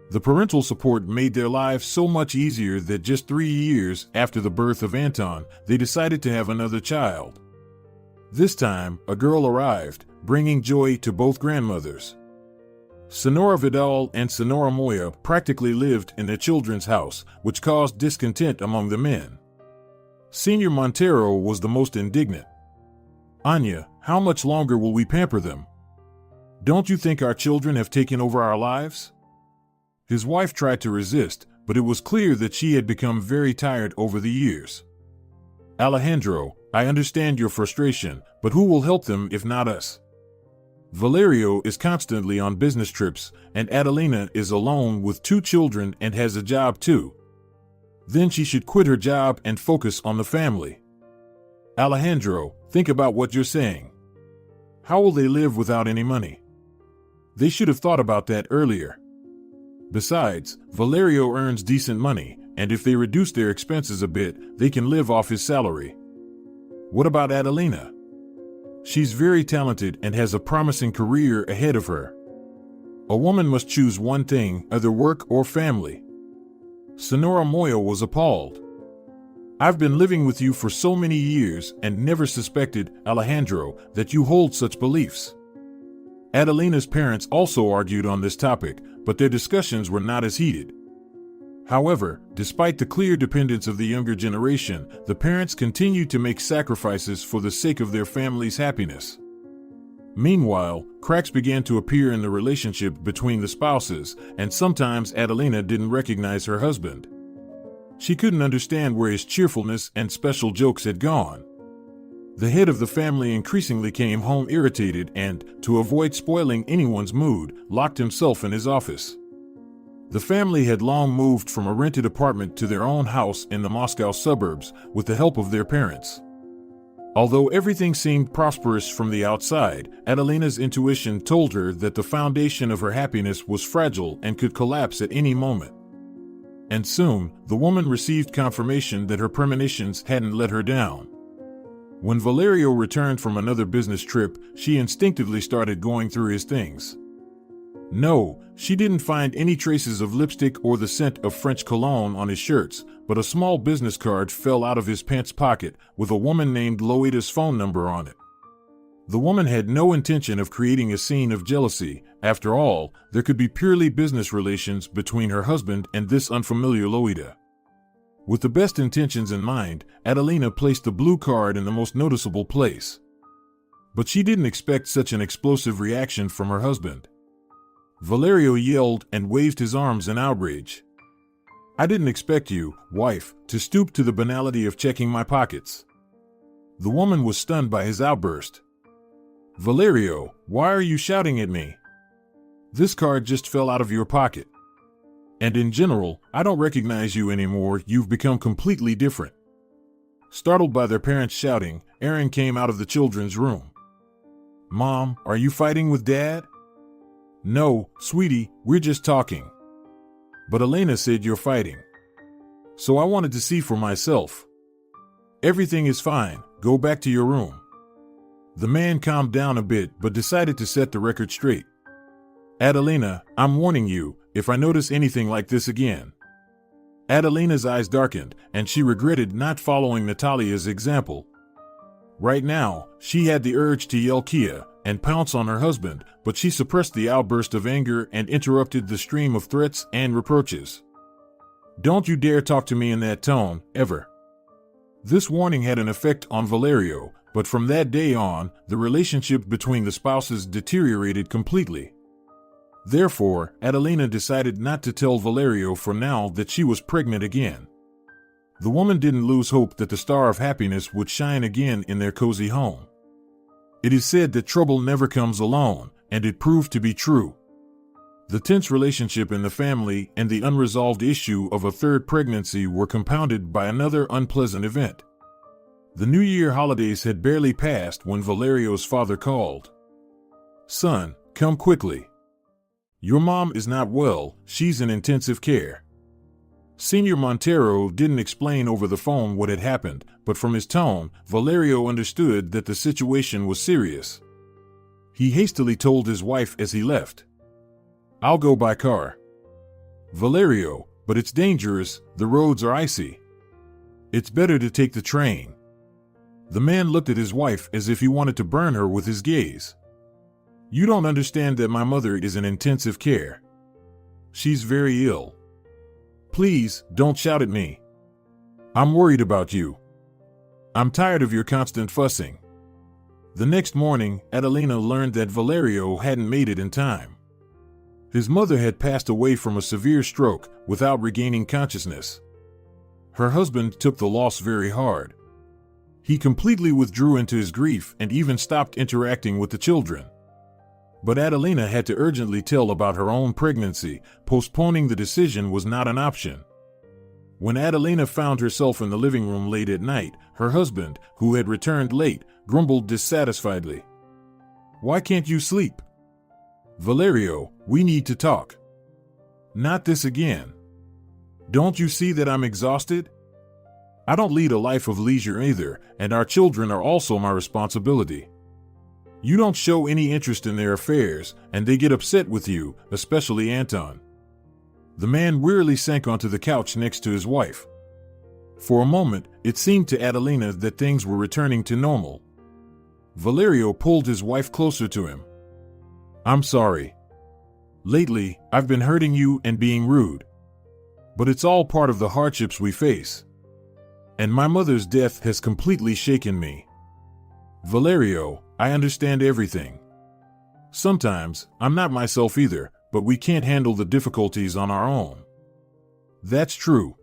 The parental support made their lives so much easier that just 3 years after the birth of Anton, they decided to have another child. This time, a girl arrived, bringing joy to both grandmothers. Senora Vidal and Senora Moya practically lived in their children's house, which caused discontent among the men. Senor Montero was the most indignant. Anya, how much longer will we pamper them? Don't you think our children have taken over our lives? His wife tried to resist, but it was clear that she had become very tired over the years. Alejandro, I understand your frustration, but who will help them if not us? Valerio is constantly on business trips, and Adelina is alone with 2 children and has a job too. Then she should quit her job and focus on the family. Alejandro, think about what you're saying. How will they live without any money? They should have thought about that earlier. Besides, Valerio earns decent money, and if they reduce their expenses a bit, they can live off his salary. What about Adelina? She's very talented and has a promising career ahead of her. A woman must choose one thing, either work or family. Senora Moya was appalled. I've been living with you for so many years and never suspected, Alejandro, that you hold such beliefs. Adelina's parents also argued on this topic, but their discussions were not as heated. However, despite the clear dependence of the younger generation, the parents continued to make sacrifices for the sake of their family's happiness. Meanwhile, cracks began to appear in the relationship between the spouses, and sometimes Adelina didn't recognize her husband. She couldn't understand where his cheerfulness and special jokes had gone. The head of the family increasingly came home irritated and, to avoid spoiling anyone's mood, locked himself in his office. The family had long moved from a rented apartment to their own house in the Moscow suburbs with the help of their parents. Although everything seemed prosperous from the outside, Adelina's intuition told her that the foundation of her happiness was fragile and could collapse at any moment. And soon, the woman received confirmation that her premonitions hadn't let her down. When Valerio returned from another business trip, she instinctively started going through his things. No, she didn't find any traces of lipstick or the scent of French cologne on his shirts, but a small business card fell out of his pants pocket with a woman named Loida's phone number on it. The woman had no intention of creating a scene of jealousy. After all, there could be purely business relations between her husband and this unfamiliar Loida. With the best intentions in mind, Adelina placed the blue card in the most noticeable place. But she didn't expect such an explosive reaction from her husband. Valerio yelled and waved his arms in outrage. "I didn't expect you, wife, to stoop to the banality of checking my pockets." The woman was stunned by his outburst. "Valerio, why are you shouting at me? This card just fell out of your pocket. And in general, I don't recognize you anymore. You've become completely different." Startled by their parents shouting, Aaron came out of the children's room. "Mom, are you fighting with Dad?" "No, sweetie, we're just talking." "But Elena said you're fighting. So I wanted to see for myself." "Everything is fine, go back to your room." The man calmed down a bit but decided to set the record straight. "Adelina, I'm warning you, if I notice anything like this again." Adelina's eyes darkened, and she regretted not following Natalia's example. Right now, she had the urge to yell Kia and pounce on her husband, but she suppressed the outburst of anger and interrupted the stream of threats and reproaches. "Don't you dare talk to me in that tone, ever." This warning had an effect on Valerio, but from that day on, the relationship between the spouses deteriorated completely. Therefore, Adelina decided not to tell Valerio for now that she was pregnant again. The woman didn't lose hope that the star of happiness would shine again in their cozy home. It is said that trouble never comes alone, and it proved to be true. The tense relationship in the family and the unresolved issue of a third pregnancy were compounded by another unpleasant event. The New Year holidays had barely passed when Valerio's father called. "Son, come quickly. Your mom is not well, she's in intensive care." Senior Montero didn't explain over the phone what had happened, but from his tone, Valerio understood that the situation was serious. He hastily told his wife as he left, "I'll go by car." "Valerio, but it's dangerous, the roads are icy." "It's better to take the train." The man looked at his wife as if he wanted to burn her with his gaze. "You don't understand that my mother is in intensive care. She's very ill. Please, don't shout at me. I'm worried about you. I'm tired of your constant fussing." The next morning, Adelina learned that Valerio hadn't made it in time. His mother had passed away from a severe stroke without regaining consciousness. Her husband took the loss very hard. He completely withdrew into his grief and even stopped interacting with the children. But Adelina had to urgently tell about her own pregnancy. Postponing the decision was not an option. When Adelina found herself in the living room late at night, her husband, who had returned late, grumbled dissatisfiedly. "Why can't you sleep?" "Valerio, we need to talk." "Not this again. Don't you see that I'm exhausted? I don't lead a life of leisure either, and our children are also my responsibility. You don't show any interest in their affairs, and they get upset with you, especially Anton." The man wearily sank onto the couch next to his wife. For a moment, it seemed to Adelina that things were returning to normal. Valerio pulled his wife closer to him. "I'm sorry. Lately, I've been hurting you and being rude. But it's all part of the hardships we face. And my mother's death has completely shaken me. Valerio, I understand everything. Sometimes, I'm not myself either, but we can't handle the difficulties on our own." "That's true.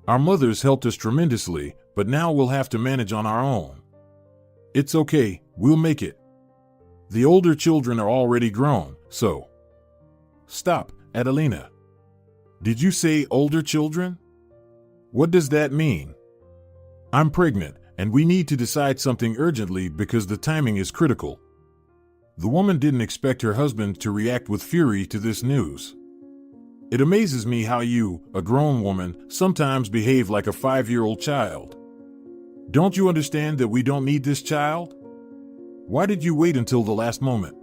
Our mothers helped us tremendously, but now we'll have to manage on our own. It's okay, we'll make it. The older children are already grown, so..." "Stop, Adelina. Did you say older children? What does that mean?" "I'm pregnant, and we need to decide something urgently because the timing is critical." The woman didn't expect her husband to react with fury to this news. "It amazes me how you, a grown woman, sometimes behave like a 5-year-old child. Don't you understand that we don't need this child? Why did you wait until the last moment?"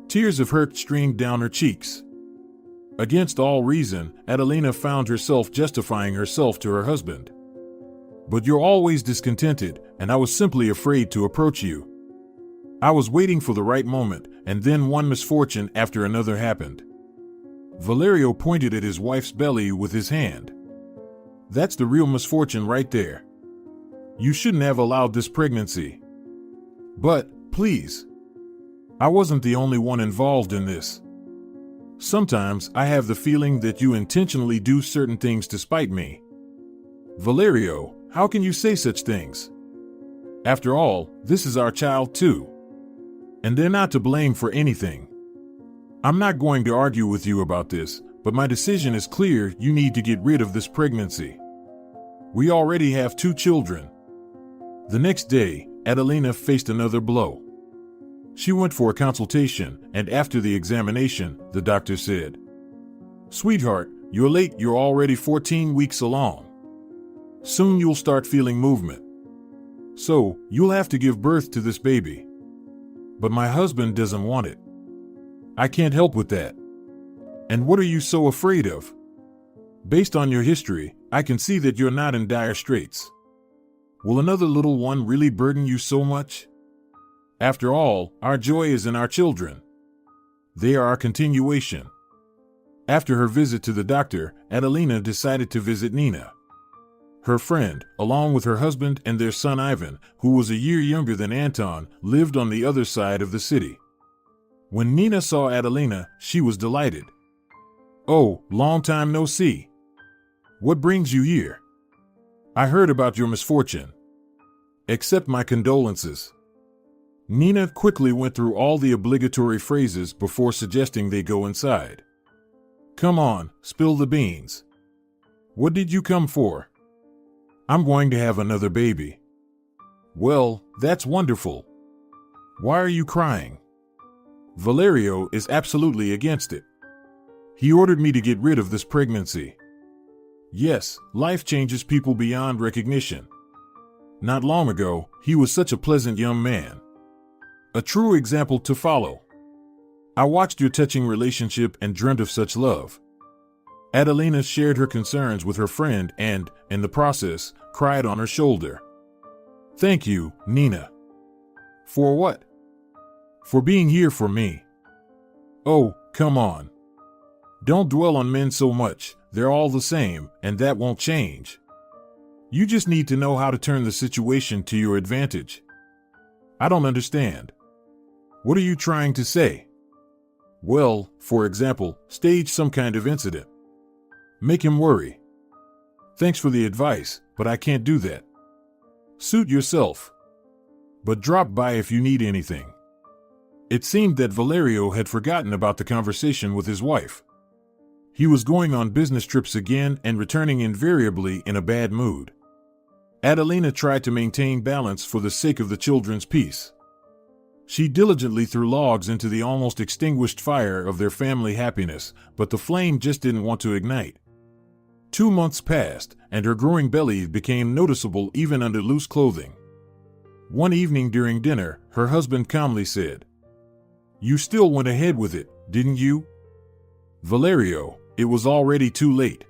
Tears of hurt streamed down her cheeks. Against all reason, Adelina found herself justifying herself to her husband. "But you're always discontented, and I was simply afraid to approach you. I was waiting for the right moment, and then one misfortune after another happened." Valerio pointed at his wife's belly with his hand. "That's the real misfortune right there. You shouldn't have allowed this pregnancy. But, please, I wasn't the only one involved in this. Sometimes I have the feeling that you intentionally do certain things to spite me." "Valerio, how can you say such things? After all, this is our child too. And they're not to blame for anything. I'm not going to argue with you about this, but my decision is clear: you need to get rid of this pregnancy. We already have 2 children." The next day, Adelina faced another blow. She went for a consultation, and after the examination, the doctor said, "Sweetheart, you're late. You're already 14 weeks along. Soon you'll start feeling movement. So, you'll have to give birth to this baby. But my husband doesn't want it. I can't help with that. And what are you so afraid of? Based on your history, I can see that you're not in dire straits. Will another little one really burden you so much? After all, our joy is in our children. They are our continuation." After her visit to the doctor, Adelina decided to visit Nina. Her friend, along with her husband and their son Ivan, who was a year younger than Anton, lived on the other side of the city. When Nina saw Adelina, she was delighted. "Oh, long time no see. What brings you here? I heard about your misfortune. Accept my condolences." Nina quickly went through all the obligatory phrases before suggesting they go inside. "Come on, spill the beans. What did you come for?" "I'm going to have another baby." "Well, that's wonderful. Why are you crying?" "Valerio is absolutely against it. He ordered me to get rid of this pregnancy." Yes, life changes people beyond recognition. Not long ago, he was such a pleasant young man. A true example to follow. I watched your touching relationship and dreamt of such love. Adelina shared her concerns with her friend and, in the process, cried on her shoulder. "Thank you, Nina." "For what?" "For being here for me." "Oh, come on. Don't dwell on men so much. They're all the same, and that won't change. You just need to know how to turn the situation to your advantage." "I don't understand. What are you trying to say?" "Well, for example, stage some kind of incident. Make him worry." "Thanks for the advice, but I can't do that." "Suit yourself. But drop by if you need anything." It seemed that Valerio had forgotten about the conversation with his wife. He was going on business trips again and returning invariably in a bad mood. Adelina tried to maintain balance for the sake of the children's peace. She diligently threw logs into the almost extinguished fire of their family happiness, but the flame just didn't want to ignite. 2 months passed, and her growing belly became noticeable even under loose clothing. One evening during dinner, her husband calmly said, "You still went ahead with it, didn't you?" "Valerio, it was already too late.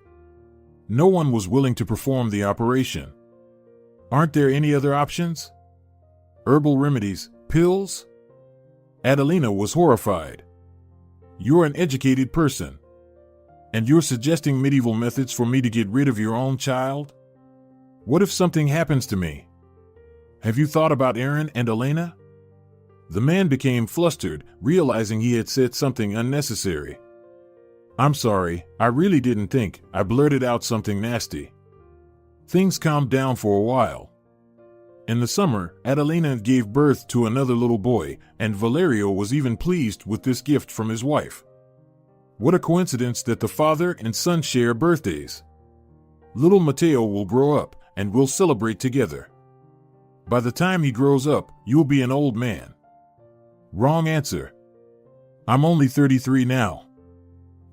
No one was willing to perform the operation." "Aren't there any other options? Herbal remedies, pills?" Adelina was horrified. "You're an educated person. And you're suggesting medieval methods for me to get rid of your own child? What if something happens to me? Have you thought about Aaron and Elena?" The man became flustered, realizing he had said something unnecessary. "I'm sorry, I really didn't think," I blurted out something nasty. Things calmed down for a while. In the summer, Adelina gave birth to another little boy, and Valerio was even pleased with this gift from his wife. What a coincidence that the father and son share birthdays. Little Matteo will grow up, and we'll celebrate together. By the time he grows up, you'll be an old man. Wrong answer. I'm only 33 now.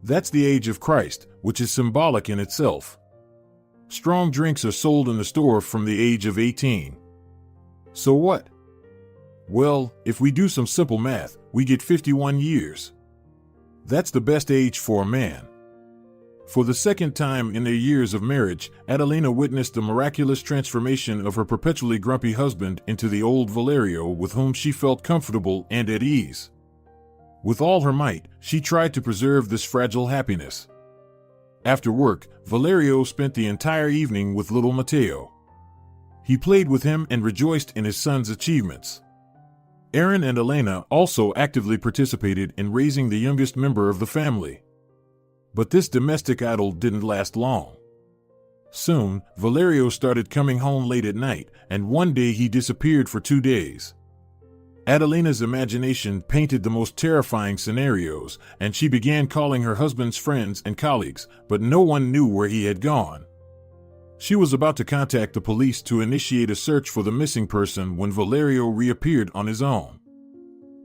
That's the age of Christ, which is symbolic in itself. Strong drinks are sold in the store from the age of 18. So what? Well, if we do some simple math, we get 51 years. That's the best age for a man. For the second time in their years of marriage, Adelina witnessed the miraculous transformation of her perpetually grumpy husband into the old Valerio with whom she felt comfortable and at ease. With all her might, she tried to preserve this fragile happiness. After work, Valerio spent the entire evening with little Matteo. He played with him and rejoiced in his son's achievements. Aaron and Elena also actively participated in raising the youngest member of the family. But this domestic idyll didn't last long. Soon, Valerio started coming home late at night, and one day he disappeared for 2 days. Adelina's imagination painted the most terrifying scenarios, and she began calling her husband's friends and colleagues, but no one knew where he had gone. She was about to contact the police to initiate a search for the missing person when Valerio reappeared on his own.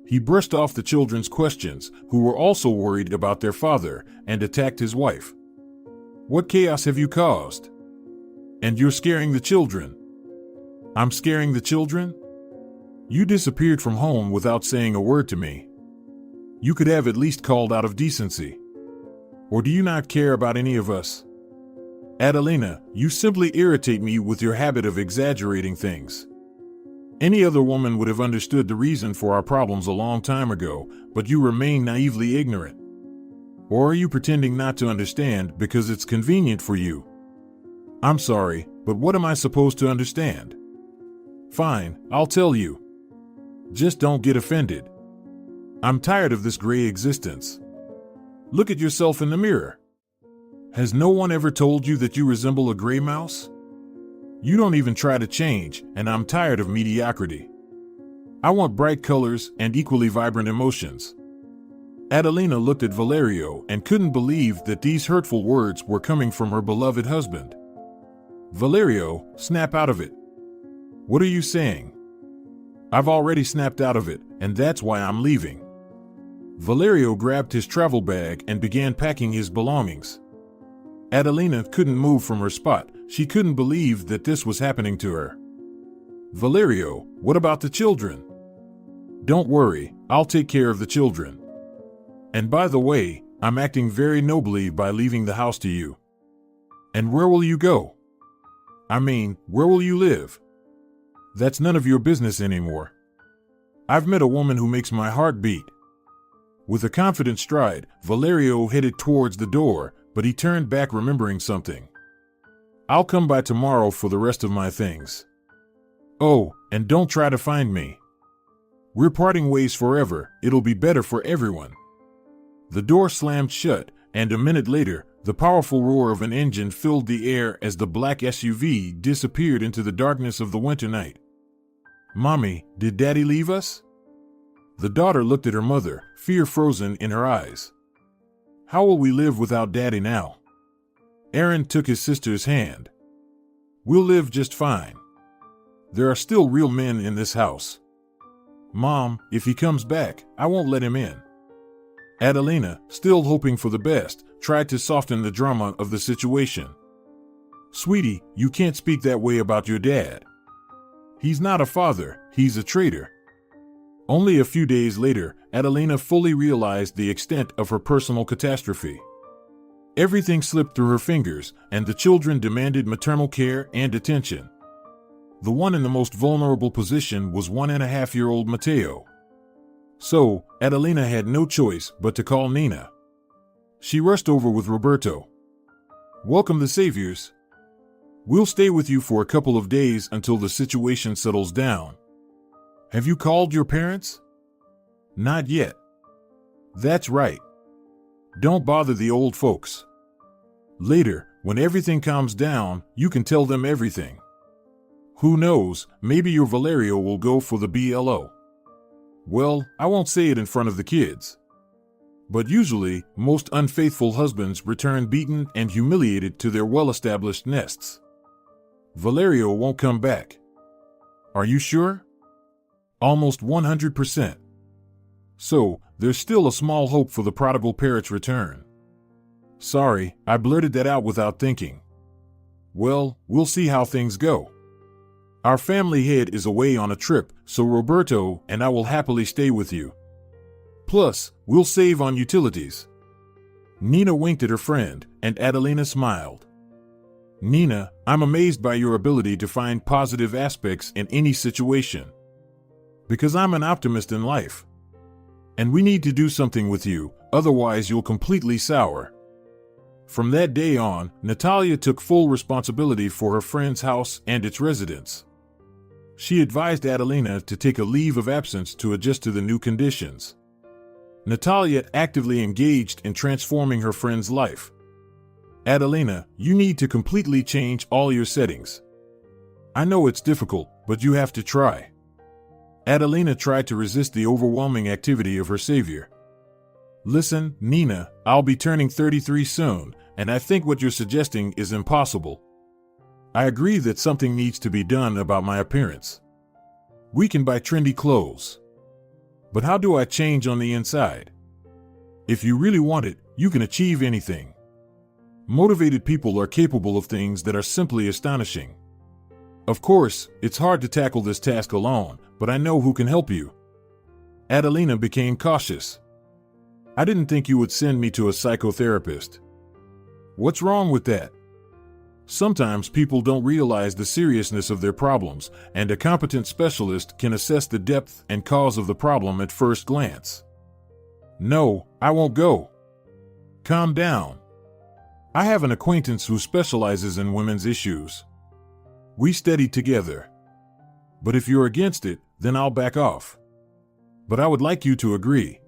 He brushed off the children's questions, who were also worried about their father, and attacked his wife. "What chaos have you caused? And you're scaring the children." "I'm scaring the children? You disappeared from home without saying a word to me. You could have at least called out of decency. Or do you not care about any of us? Adelina, you simply irritate me with your habit of exaggerating things. Any other woman would have understood the reason for our problems a long time ago, but you remain naively ignorant. Or are you pretending not to understand because it's convenient for you? I'm sorry, but what am I supposed to understand? Fine, I'll tell you. Just don't get offended. I'm tired of this gray existence. Look at yourself in the mirror. Has no one ever told you that you resemble a gray mouse? You don't even try to change, and I'm tired of mediocrity. I want bright colors and equally vibrant emotions." Adelina looked at Valerio and couldn't believe that these hurtful words were coming from her beloved husband. "Valerio, snap out of it. What are you saying?" "I've already snapped out of it, and that's why I'm leaving." Valerio grabbed his travel bag and began packing his belongings. Adelina couldn't move from her spot. She couldn't believe that this was happening to her. "Valerio, what about the children?" "Don't worry, I'll take care of the children. And by the way, I'm acting very nobly by leaving the house to you." "And where will you go? I mean, where will you live?" "That's none of your business anymore. I've met a woman who makes my heart beat." With a confident stride, Valerio headed towards the door, but he turned back remembering something. "I'll come by tomorrow for the rest of my things. Oh, and don't try to find me. We're parting ways forever, it'll be better for everyone." The door slammed shut, and a minute later, the powerful roar of an engine filled the air as the black SUV disappeared into the darkness of the winter night. "Mommy, did Daddy leave us?" The daughter looked at her mother, fear frozen in her eyes. "How will we live without Daddy now?" Aaron took his sister's hand. "We'll live just fine. There are still real men in this house. Mom, if he comes back, I won't let him in." Adelina, still hoping for the best, tried to soften the drama of the situation. "Sweetie, you can't speak that way about your dad. He's not a father, he's a traitor." Only a few days later, Adelina fully realized the extent of her personal catastrophe. Everything slipped through her fingers, and the children demanded maternal care and attention. The one in the most vulnerable position was 1.5-year-old Matteo. So, Adelina had no choice but to call Nina. She rushed over with Roberto. "Welcome the saviors. We'll stay with you for a couple of days until the situation settles down. Have you called your parents?" "Not yet." "That's right. Don't bother the old folks. Later, when everything calms down, you can tell them everything. Who knows, maybe your Valerio will go for the BLO. Well, I won't say it in front of the kids. But usually, most unfaithful husbands return beaten and humiliated to their well-established nests. Valerio won't come back. Are you sure? Almost 100%. So, there's still a small hope for the prodigal parrot's return. Sorry, I blurted that out without thinking. Well, we'll see how things go. Our family head is away on a trip, so Roberto and I will happily stay with you. Plus, we'll save on utilities. Nina winked at her friend, and Adelina smiled. Nina, I'm amazed by your ability to find positive aspects in any situation. Because I'm an optimist in life. And we need to do something with you, otherwise you'll completely sour. From that day on, Natalia took full responsibility for her friend's house and its residents. She advised Adelina to take a leave of absence to adjust to the new conditions. Natalia actively engaged in transforming her friend's life. Adelina, you need to completely change all your settings. I know it's difficult, but you have to try. Adelina tried to resist the overwhelming activity of her savior. Listen, Nina, I'll be turning 33 soon, and I think what you're suggesting is impossible. I agree that something needs to be done about my appearance. We can buy trendy clothes. But how do I change on the inside? If you really want it, you can achieve anything. Motivated people are capable of things that are simply astonishing. Of course, it's hard to tackle this task alone, but I know who can help you. Adelina became cautious. I didn't think you would send me to a psychotherapist. What's wrong with that? Sometimes people don't realize the seriousness of their problems, and a competent specialist can assess the depth and cause of the problem at first glance. No, I won't go. Calm down. I have an acquaintance who specializes in women's issues. We studied together. But if you're against it, then I'll back off. But I would like you to agree.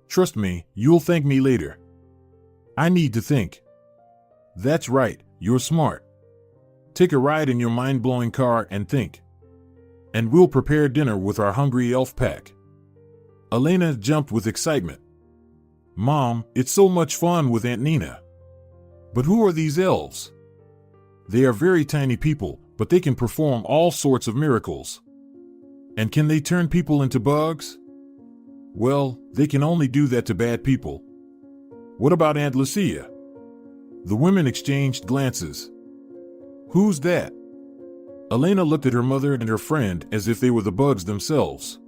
Trust me, you'll thank me later. I need to think. That's right, you're smart. Take a ride in your mind-blowing car and think. And we'll prepare dinner with our hungry elf pack. Elena jumped with excitement. Mom, it's so much fun with Aunt Nina. But who are these elves? They are very tiny people, but they can perform all sorts of miracles. And can they turn people into bugs? Well, they can only do that to bad people. What about Aunt Lucia? The women exchanged glances. Who's that? Elena looked at her mother and her friend as if they were the bugs themselves.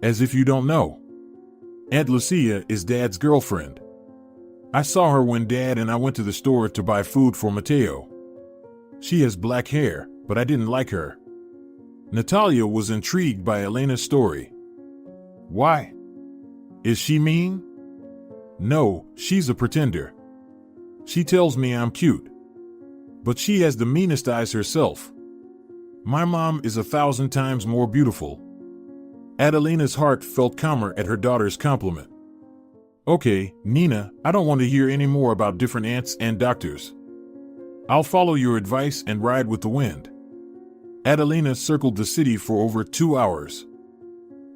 As if you don't know. Aunt Lucia is Dad's girlfriend. I saw her when Dad and I went to the store to buy food for Mateo. She has black hair, but I didn't like her. Natalia was intrigued by Elena's story. Why? Is she mean? No, she's a pretender. She tells me I'm cute. But she has the meanest eyes herself. My mom is 1,000 times more beautiful. Adelina's heart felt calmer at her daughter's compliment. Okay, Nina, I don't want to hear any more about different aunts and doctors. I'll follow your advice and ride with the wind. Adelina circled the city for over 2 hours.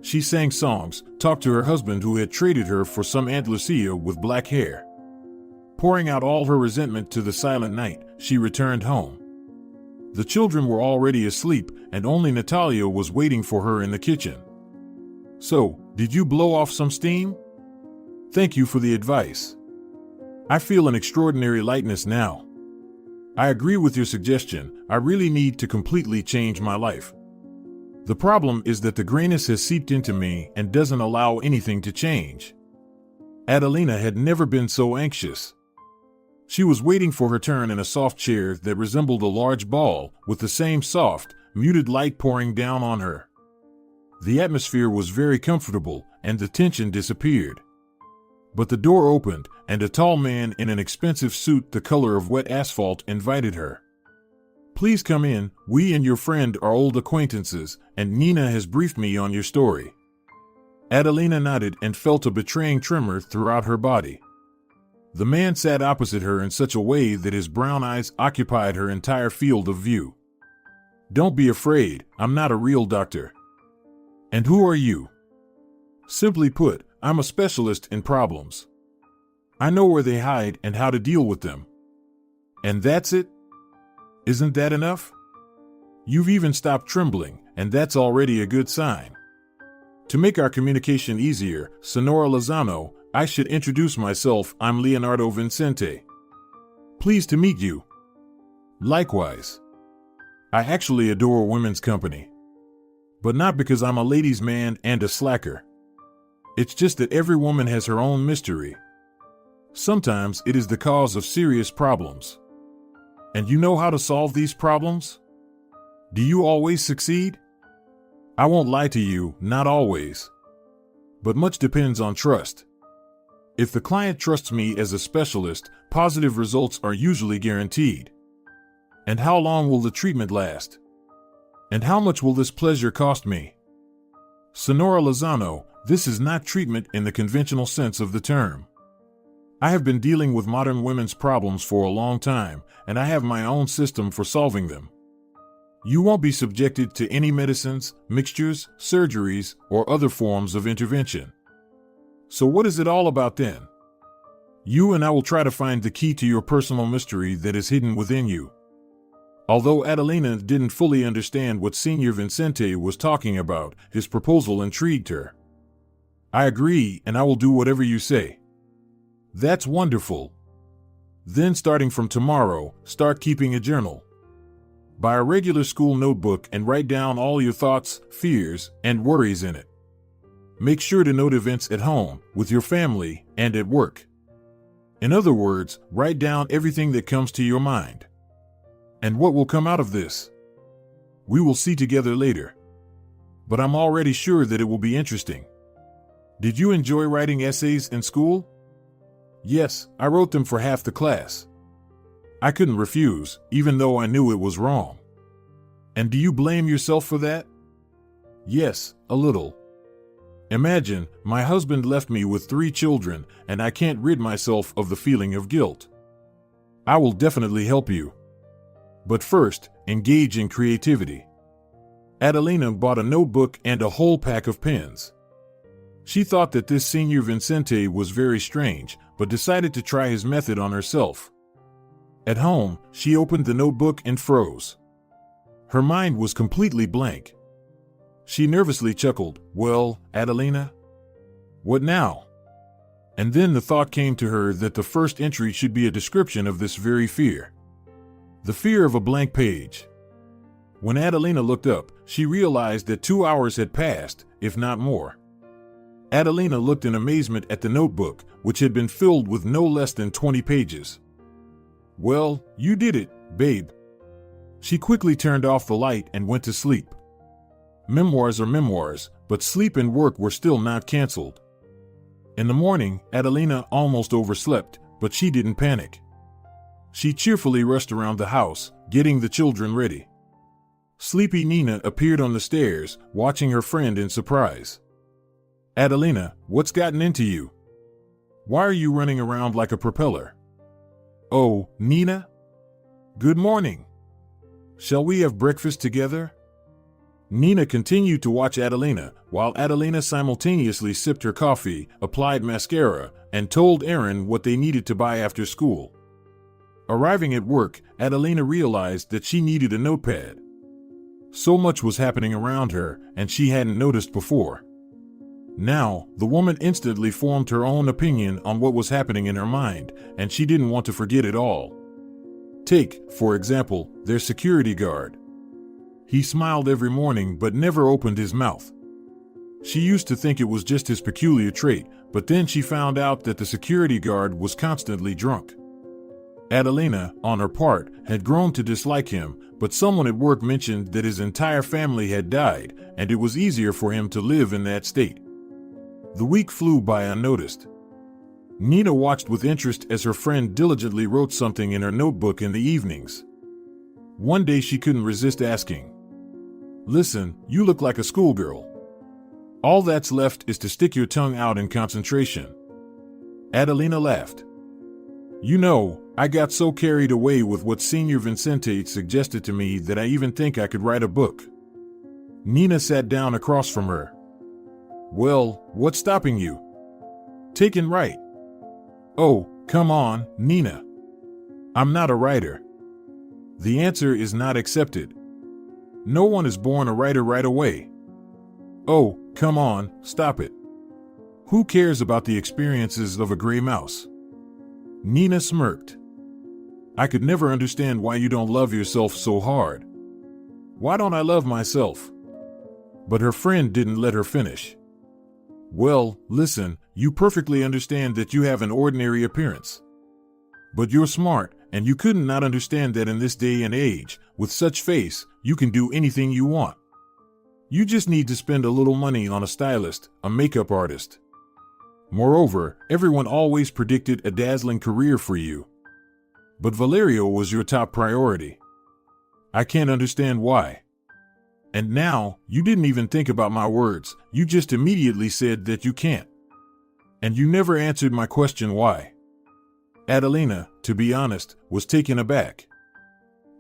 She sang songs, talked to her husband who had traded her for some Aunt Lucia with black hair. Pouring out all her resentment to the silent night, she returned home. The children were already asleep, and only Natalia was waiting for her in the kitchen. So, did you blow off some steam? Thank you for the advice. I feel an extraordinary lightness now. I agree with your suggestion. I really need to completely change my life. The problem is that the grayness has seeped into me and doesn't allow anything to change. Adelina had never been so anxious. She was waiting for her turn in a soft chair that resembled a large ball, with the same soft, muted light pouring down on her. The atmosphere was very comfortable, and the tension disappeared. But the door opened, and a tall man in an expensive suit the color of wet asphalt invited her. Please come in, we and your friend are old acquaintances, and Nina has briefed me on your story. Adelina nodded and felt a betraying tremor throughout her body. The man sat opposite her in such a way that his brown eyes occupied her entire field of view. Don't be afraid, I'm not a real doctor. And who are you? Simply put, I'm a specialist in problems. I know where they hide and how to deal with them. And that's it? Isn't that enough? You've even stopped trembling, and that's already a good sign. To make our communication easier, Sonora Lozano, I should introduce myself. I'm Leonardo Vincente. Pleased to meet you. Likewise. I actually adore women's company. But not because I'm a ladies' man and a slacker. It's just that every woman has her own mystery. Sometimes it is the cause of serious problems. And you know how to solve these problems? Do you always succeed? I won't lie to you, not always. But much depends on trust. If the client trusts me as a specialist, positive results are usually guaranteed. And how long will the treatment last? And how much will this pleasure cost me? Sonora Lozano, this is not treatment in the conventional sense of the term. I have been dealing with modern women's problems for a long time, and I have my own system for solving them. You won't be subjected to any medicines, mixtures, surgeries, or other forms of intervention. So what is it all about then? You and I will try to find the key to your personal mystery that is hidden within you. Although Adelina didn't fully understand what Senior Vincente was talking about, his proposal intrigued her. I agree, and I will do whatever you say. That's wonderful. Then starting from tomorrow, start keeping a journal. Buy a regular school notebook and write down all your thoughts, fears, and worries in it. Make sure to note events at home, with your family, and at work. In other words, write down everything that comes to your mind. And what will come out of this? We will see together later. But I'm already sure that it will be interesting. Did you enjoy writing essays in school? Yes, I wrote them for half the class. I couldn't refuse, even though I knew it was wrong. And do you blame yourself for that? Yes, a little. Imagine, my husband left me with 3 children, and I can't rid myself of the feeling of guilt. I will definitely help you. But first, engage in creativity. Adelina bought a notebook and a whole pack of pens. She thought that this Senior Vincente was very strange, but decided to try his method on herself. At home, she opened the notebook and froze. Her mind was completely blank. She nervously chuckled, "Well, Adelina? What now?" And then the thought came to her that the first entry should be a description of this very fear. The fear of a blank page. When Adelina looked up, she realized that 2 hours had passed, if not more. Adelina looked in amazement at the notebook, which had been filled with no less than 20 pages. "Well, you did it, babe." She quickly turned off the light and went to sleep. Memoirs are memoirs, but sleep and work were still not canceled. In the morning, Adelina almost overslept, but she didn't panic. She cheerfully rushed around the house, getting the children ready. Sleepy Nina appeared on the stairs, watching her friend in surprise. "Adelina, what's gotten into you? Why are you running around like a propeller?" "Oh, Nina? Good morning. Shall we have breakfast together?" Nina continued to watch Adelina, while Adelina simultaneously sipped her coffee, applied mascara, and told Aaron what they needed to buy after school. Arriving at work, Adelina realized that she needed a notepad. So much was happening around her, and she hadn't noticed before. Now, the woman instantly formed her own opinion on what was happening in her mind, and she didn't want to forget it all. Take, for example, their security guard. He smiled every morning but never opened his mouth. She used to think it was just his peculiar trait, but then she found out that the security guard was constantly drunk. Adelina, on her part, had grown to dislike him, but someone at work mentioned that his entire family had died, and it was easier for him to live in that state. The week flew by unnoticed. Nina watched with interest as her friend diligently wrote something in her notebook in the evenings. One day she couldn't resist asking, "Listen, you look like a schoolgirl. All that's left is to stick your tongue out in concentration." Adelina laughed. "You know, I got so carried away with what Senior Vincente suggested to me that I even think I could write a book." Nina sat down across from her. "Well, what's stopping you? Take and write." "Oh, come on, Nina. I'm not a writer." The answer is not accepted. No one is born a writer right away. Oh, come on, stop it. Who cares about the experiences of a gray mouse? Nina smirked. I could never understand why you don't love yourself so hard. Why don't I love myself? But her friend didn't let her finish. Well, listen, you perfectly understand that you have an ordinary appearance. But you're smart, and you couldn't not understand that in this day and age, with such face, you can do anything you want. You just need to spend a little money on a stylist, a makeup artist. Moreover, everyone always predicted a dazzling career for you. But Valerio was your top priority. I can't understand why. And now, you didn't even think about my words, you just immediately said that you can't. And you never answered my question why. Adelina, to be honest, was taken aback.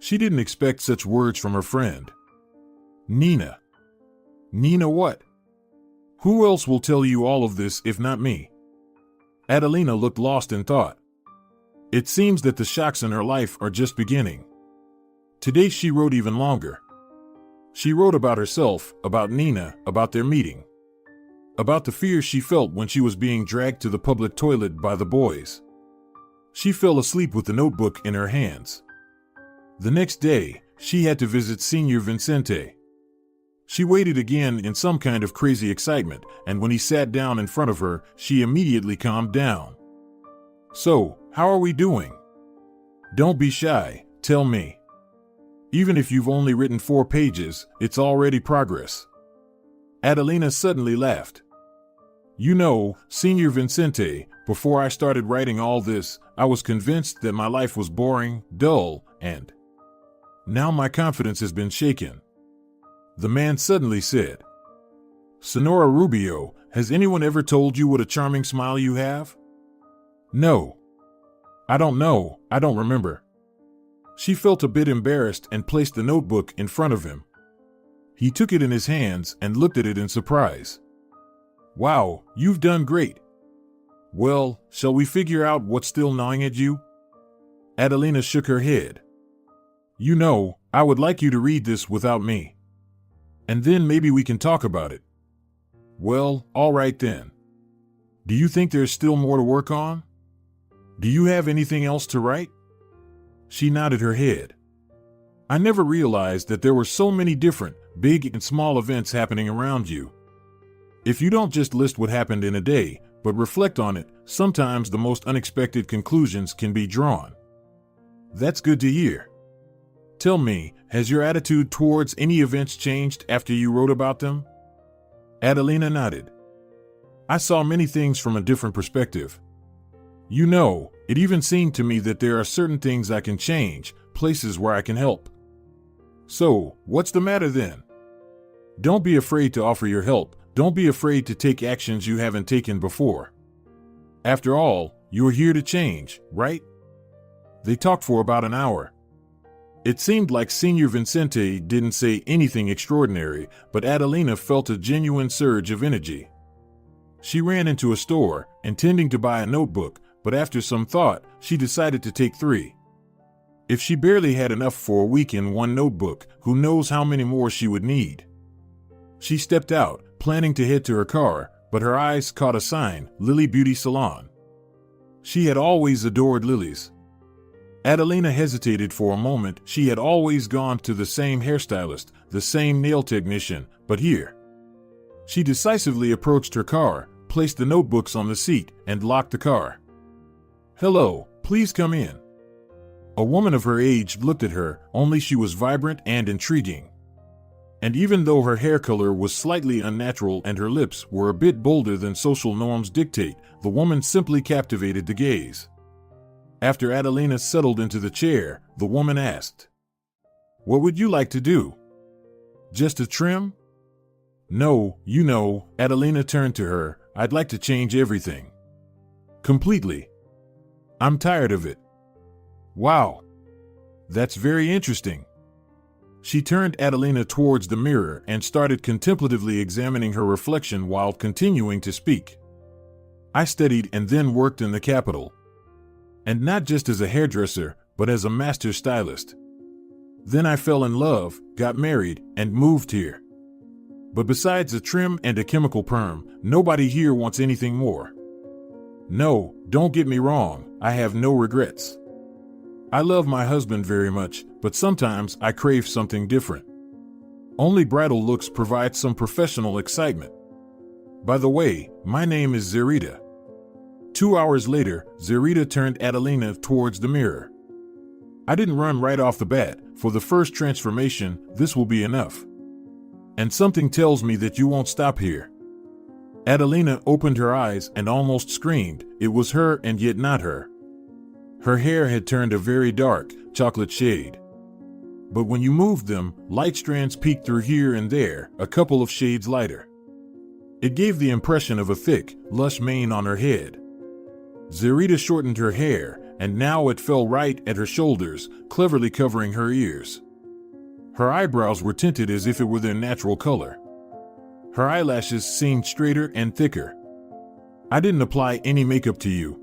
She didn't expect such words from her friend. Nina. Nina what? Who else will tell you all of this if not me? Adelina looked lost in thought. It seems that the shocks in her life are just beginning. Today she wrote even longer. She wrote about herself, about Nina, about their meeting. About the fear she felt when she was being dragged to the public toilet by the boys. She fell asleep with the notebook in her hands. The next day, she had to visit Senior Vincente. She waited again in some kind of crazy excitement, and when he sat down in front of her, she immediately calmed down. So, how are we doing? Don't be shy, tell me. Even if you've only written 4 pages, it's already progress. Adelina suddenly laughed. You know, Senior Vincente, before I started writing all this, I was convinced that my life was boring, dull, and now my confidence has been shaken. The man suddenly said, Senora Rubio, has anyone ever told you what a charming smile you have? No. I don't know, I don't remember. She felt a bit embarrassed and placed the notebook in front of him. He took it in his hands and looked at it in surprise. Wow, you've done great. Well, shall we figure out what's still gnawing at you? Adelina shook her head. You know, I would like you to read this without me. And then maybe we can talk about it. Well, all right then. Do you think there's still more to work on? Do you have anything else to write? She nodded her head. I never realized that there were so many different, big and small events happening around you. If you don't just list what happened in a day, but reflect on it, sometimes the most unexpected conclusions can be drawn. That's good to hear. Tell me, has your attitude towards any events changed after you wrote about them? Adelina nodded. I saw many things from a different perspective. You know, it even seemed to me that there are certain things I can change, places where I can help. So, what's the matter then? Don't be afraid to offer your help. Don't be afraid to take actions you haven't taken before. After all, you're here to change, right? They talked for about an hour. It seemed like Senior Vincente didn't say anything extraordinary, but Adelina felt a genuine surge of energy. She ran into a store, intending to buy a notebook, but after some thought, she decided to take 3. If she barely had enough for a week in one notebook, who knows how many more she would need. She stepped out, planning to head to her car, but her eyes caught a sign, Lily Beauty Salon. She had always adored lilies. Adelina hesitated for a moment. She had always gone to the same hairstylist, the same nail technician, but here. She decisively approached her car, placed the notebooks on the seat, and locked the car. Hello, please come in. A woman of her age looked at her, only she was vibrant and intriguing. And even though her hair color was slightly unnatural and her lips were a bit bolder than social norms dictate, the woman simply captivated the gaze. After Adelina settled into the chair, the woman asked, What would you like to do? Just a trim? No, you know, Adelina turned to her, I'd like to change everything. Completely. I'm tired of it. Wow. That's very interesting. She turned Adelina towards the mirror and started contemplatively examining her reflection while continuing to speak. I studied and then worked in the capital. And not just as a hairdresser, but as a master stylist. Then I fell in love, got married, and moved here. But besides a trim and a chemical perm, nobody here wants anything more. No, don't get me wrong, I have no regrets. I love my husband very much, but sometimes I crave something different. Only bridal looks provide some professional excitement. By the way, my name is Zerita. 2 hours later, Zerita turned Adelina towards the mirror. I didn't run right off the bat. For the first transformation, this will be enough. And something tells me that you won't stop here. Adelina opened her eyes and almost screamed. It was her and yet not her. Her hair had turned a very dark, chocolate shade. But when you moved them, light strands peeked through here and there, a couple of shades lighter. It gave the impression of a thick, lush mane on her head. Zerita shortened her hair, and now it fell right at her shoulders, cleverly covering her ears. Her eyebrows were tinted as if it were their natural color. Her eyelashes seemed straighter and thicker. I didn't apply any makeup to you.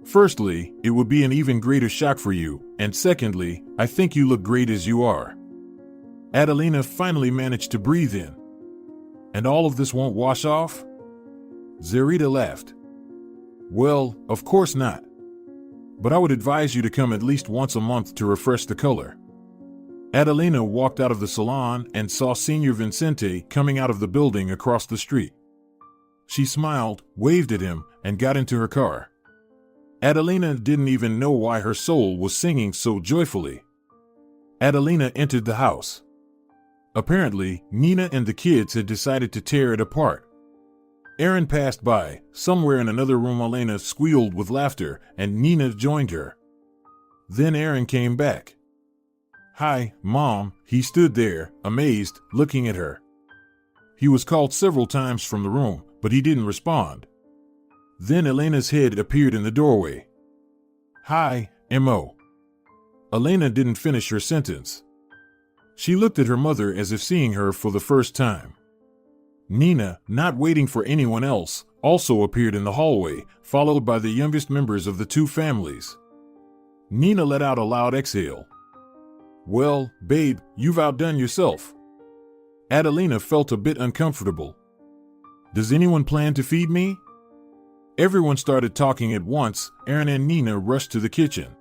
Firstly, it would be an even greater shock for you, and secondly, I think you look great as you are. Adelina finally managed to breathe in. And all of this won't wash off? Zerita laughed. Well, of course not. But I would advise you to come at least once a month to refresh the color. Adelina walked out of the salon and saw Senor Vicente coming out of the building across the street. She smiled, waved at him, and got into her car. Adelina didn't even know why her soul was singing so joyfully. Adelina entered the house. Apparently, Nina and the kids had decided to tear it apart. Aaron passed by. Somewhere in another room Elena squealed with laughter, and Nina joined her. Then Aaron came back. "Hi, Mom," he stood there, amazed, looking at her. He was called several times from the room, but he didn't respond. Then Elena's head appeared in the doorway. "Hi, M.O." Elena didn't finish her sentence. She looked at her mother as if seeing her for the first time. Nina, not waiting for anyone else, also appeared in the hallway, followed by the youngest members of the two families. Nina let out a loud exhale. "Well, babe, you've outdone yourself." Adelina felt a bit uncomfortable. "Does anyone plan to feed me?" Everyone started talking at once. Aaron and Nina rushed to the kitchen.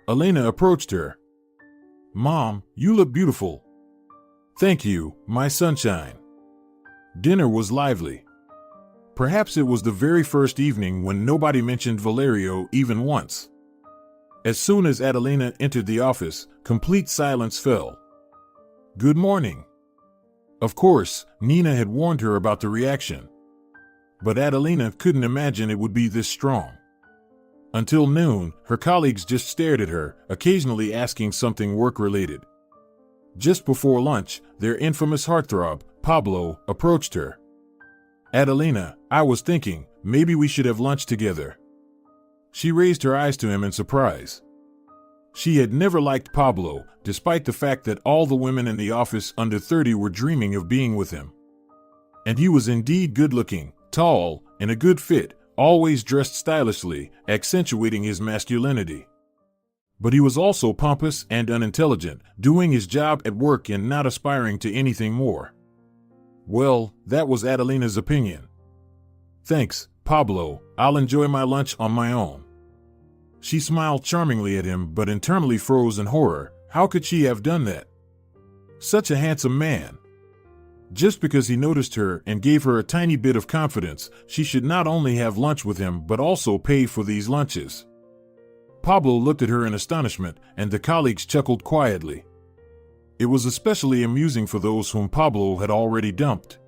Elena approached her. "Mom, you look beautiful." "Thank you, my sunshine." Dinner was lively. Perhaps it was the very first evening when nobody mentioned Valerio even once. As soon as Adelina entered the office, complete silence fell. "Good morning." Of course, Nina had warned her about the reaction. But Adelina couldn't imagine it would be this strong. Until noon, her colleagues just stared at her, occasionally asking something work-related. Just before lunch, their infamous heartthrob, Pablo, approached her. "Adelina, I was thinking, maybe we should have lunch together." She raised her eyes to him in surprise. She had never liked Pablo, despite the fact that all the women in the office under 30 were dreaming of being with him. And he was indeed good-looking, tall, in a good fit, always dressed stylishly, accentuating his masculinity. But he was also pompous and unintelligent, doing his job at work and not aspiring to anything more. Well, that was Adelina's opinion. "Thanks, Pablo, I'll enjoy my lunch on my own." She smiled charmingly at him but internally froze in horror. How could she have done that? Such a handsome man. Just because he noticed her and gave her a tiny bit of confidence, she should not only have lunch with him but also pay for these lunches. Pablo looked at her in astonishment, and the colleagues chuckled quietly. It was especially amusing for those whom Pablo had already dumped.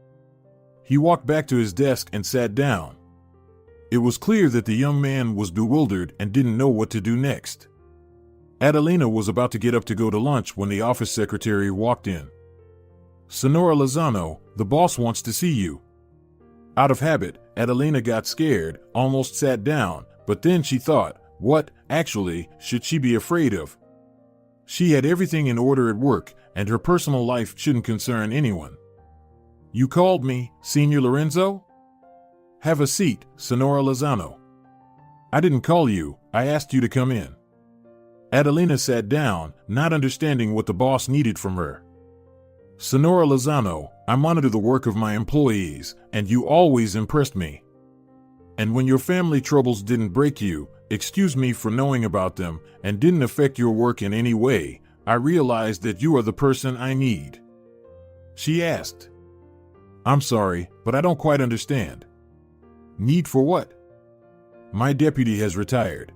He walked back to his desk and sat down. It was clear that the young man was bewildered and didn't know what to do next. Adelina was about to get up to go to lunch when the office secretary walked in. "Senora Lozano, the boss wants to see you." Out of habit, Adelina got scared, almost sat down, but then she thought, what, actually, should she be afraid of? She had everything in order at work, and her personal life shouldn't concern anyone. "You called me, Senor Lorenzo?" "Have a seat, Senora Lozano." "I didn't call you, I asked you to come in." Adelina sat down, not understanding what the boss needed from her. Sonora Lozano, I monitor the work of my employees, and you always impressed me. And when your family troubles didn't break you, excuse me for knowing about them, and didn't affect your work in any way, I realized that you are the person I need. She asked. I'm sorry, but I don't quite understand. Need for what? My deputy has retired.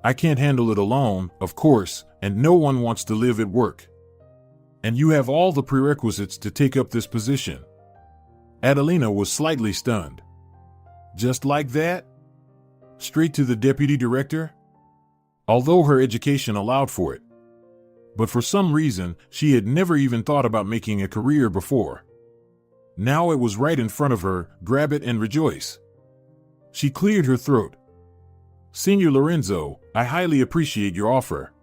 I can't handle it alone, of course, and no one wants to live at work. And you have all the prerequisites to take up this position. Adelina was slightly stunned. Just like that? Straight to the deputy director? Although her education allowed for it. But for some reason, she had never even thought about making a career before. Now it was right in front of her, grab it and rejoice. She cleared her throat. Senor Lorenzo, I highly appreciate your offer.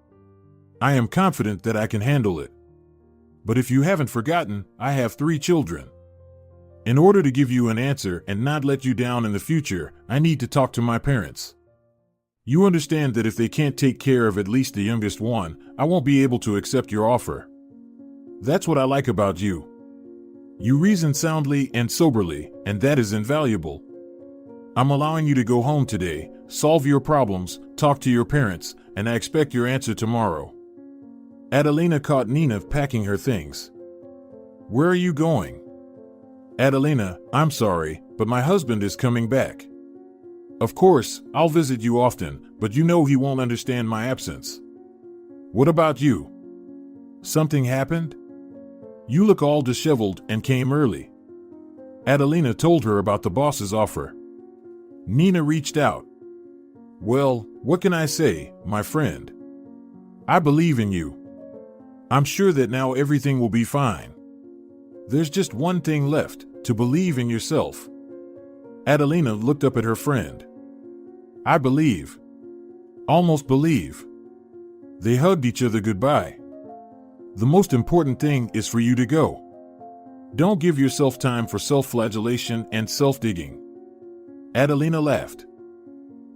I am confident that I can handle it. But if you haven't forgotten, I have 3 children. In order to give you an answer and not let you down in the future, I need to talk to my parents. You understand that if they can't take care of at least the youngest one, I won't be able to accept your offer. That's what I like about you. You reason soundly and soberly, and that is invaluable. I'm allowing you to go home today, solve your problems, talk to your parents, and I expect your answer tomorrow. Adelina caught Nina packing her things. Where are you going? Adelina, I'm sorry, but my husband is coming back. Of course, I'll visit you often, but you know he won't understand my absence. What about you? Something happened? You look all disheveled and came early. Adelina told her about the boss's offer. Nina reached out. Well, what can I say, my friend? I believe in you. I'm sure that now everything will be fine. There's just one thing left, to believe in yourself. Adelina looked up at her friend. I believe. Almost believe. They hugged each other goodbye. The most important thing is for you to go. Don't give yourself time for self-flagellation and self-digging. Adelina laughed.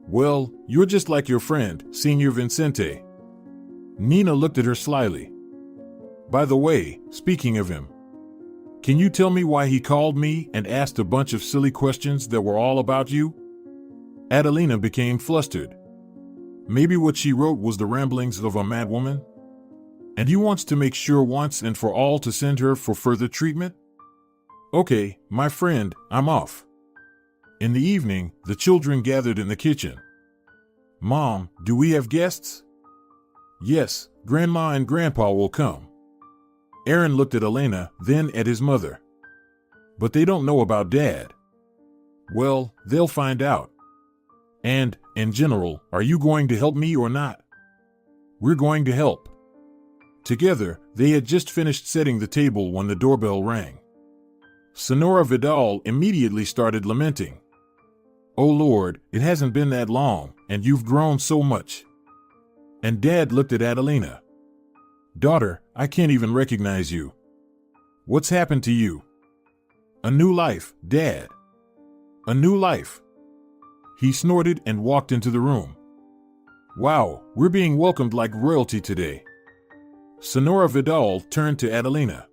Well, you're just like your friend, Senor Vincente. Nina looked at her slyly. By the way, speaking of him, can you tell me why he called me and asked a bunch of silly questions that were all about you? Adelina became flustered. Maybe what she wrote was the ramblings of a mad woman? And he wants to make sure once and for all to send her for further treatment? Okay, my friend, I'm off. In the evening, the children gathered in the kitchen. Mom, do we have guests? Yes, Grandma and Grandpa will come. Aaron looked at Elena, then at his mother. But they don't know about Dad. Well, they'll find out. And, in general, are you going to help me or not? We're going to help. Together, they had just finished setting the table when the doorbell rang. Sonora Vidal immediately started lamenting. Oh Lord, it hasn't been that long, and you've grown so much. And Dad looked at Adelina. Daughter, I can't even recognize you. What's happened to you? A new life, Dad. A new life. He snorted and walked into the room. Wow, we're being welcomed like royalty today. Sonora Vidal turned to Adelina.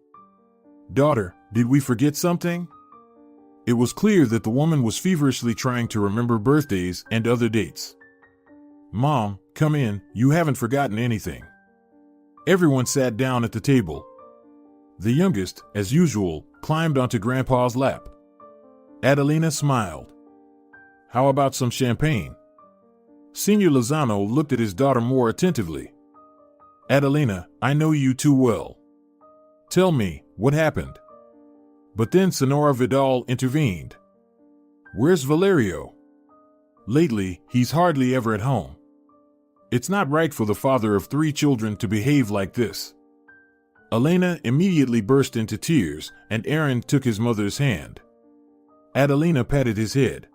Daughter, did we forget something? It was clear that the woman was feverishly trying to remember birthdays and other dates. Mom, come in, you haven't forgotten anything. Everyone sat down at the table. The youngest, as usual, climbed onto Grandpa's lap. Adelina smiled. How about some champagne? Senor Lozano looked at his daughter more attentively. Adelina, I know you too well. Tell me, what happened? But then Sonora Vidal intervened. Where's Valerio? Lately, he's hardly ever at home. It's not right for the father of 3 children to behave like this. Elena immediately burst into tears, and Aaron took his mother's hand. Adelina patted his head.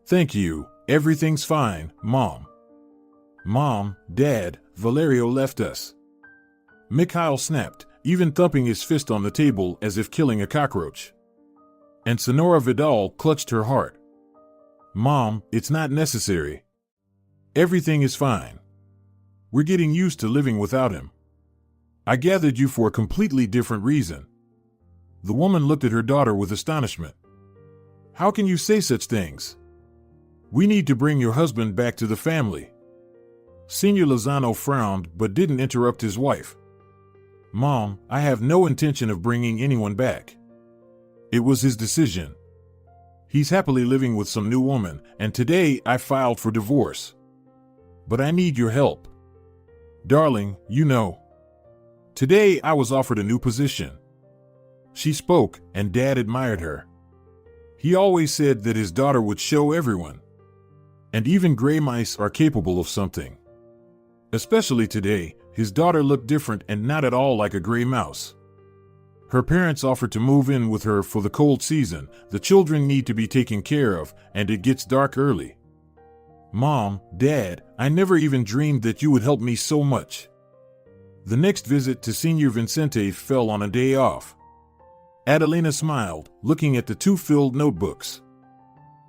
Thank you, everything's fine, Mom. Mom, Dad, Valerio left us. Mikhail snapped, even thumping his fist on the table as if killing a cockroach. And Sonora Vidal clutched her heart. Mom, it's not necessary. Everything is fine. We're getting used to living without him. I gathered you for a completely different reason." The woman looked at her daughter with astonishment. "How can you say such things? We need to bring your husband back to the family." Senor Lozano frowned but didn't interrupt his wife. "Mom, I have no intention of bringing anyone back. It was his decision. He's happily living with some new woman, and today I filed for divorce. But I need your help. Darling, you know. Today I was offered a new position." She spoke, and Dad admired her. He always said that his daughter would show everyone. And even gray mice are capable of something. Especially today, his daughter looked different and not at all like a gray mouse. Her parents offered to move in with her for the cold season. The children need to be taken care of, and it gets dark early. "Mom, Dad, I never even dreamed that you would help me so much." The next visit to Senor Vicente fell on a day off. Adelina smiled, looking at the two filled notebooks.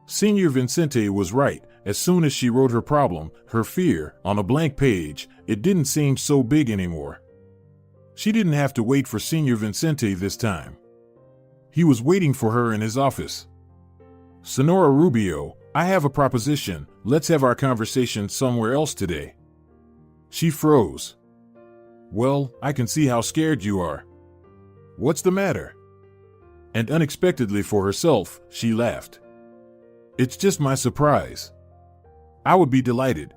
Senor Vicente was right. As soon as she wrote her problem, her fear, on a blank page, it didn't seem so big anymore. She didn't have to wait for Senor Vicente this time. He was waiting for her in his office. "Senora Rubio, I have a proposition. Let's have our conversation somewhere else today." She froze. "Well, I can see how scared you are. What's the matter?" And unexpectedly for herself, she laughed. "It's just my surprise. I would be delighted."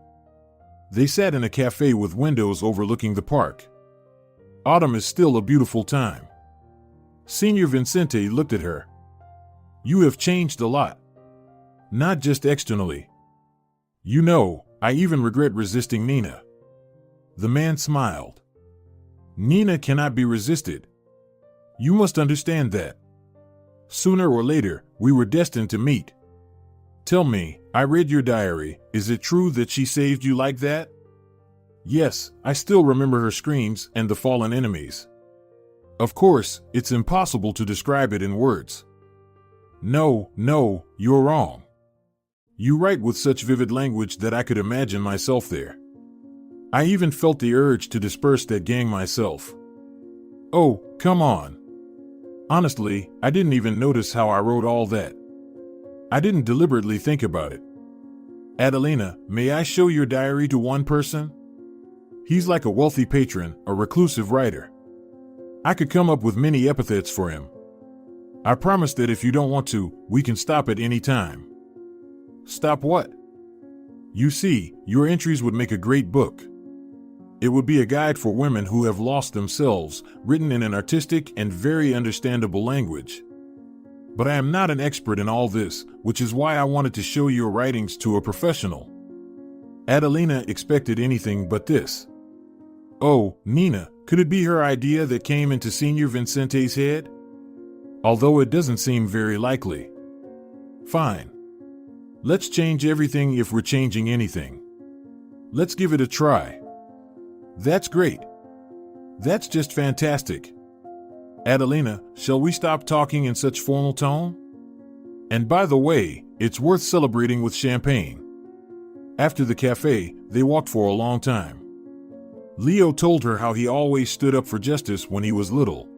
They sat in a cafe with windows overlooking the park. Autumn is still a beautiful time. Senor Vicente looked at her. "You have changed a lot. Not just externally. You know, I even regret resisting Nina." The man smiled. "Nina cannot be resisted. You must understand that. Sooner or later, we were destined to meet. Tell me, I read your diary. Is it true that she saved you like that?" "Yes, I still remember her screams and the fallen enemies. Of course, it's impossible to describe it in words." No, you're wrong. You write with such vivid language that I could imagine myself there. I even felt the urge to disperse that gang myself." "Oh, come on. Honestly, I didn't even notice how I wrote all that. I didn't deliberately think about it." "Adelina, may I show your diary to one person? He's like a wealthy patron, a reclusive writer. I could come up with many epithets for him. I promise that if you don't want to, we can stop at any time." "Stop what?" "You see, your entries would make a great book. It would be a guide for women who have lost themselves, written in an artistic and very understandable language. But I am not an expert in all this, which is why I wanted to show your writings to a professional." Adelina expected anything but this. Oh, Nina, could it be her idea that came into Senor Vicente's head? Although it doesn't seem very likely. Fine. Let's change everything if we're changing anything. Let's give it a try. That's great. That's just fantastic. Adelina, shall we stop talking in such formal tone? And by the way, it's worth celebrating with champagne. After the cafe, they walked for a long time. Leo told her how he always stood up for justice when he was little.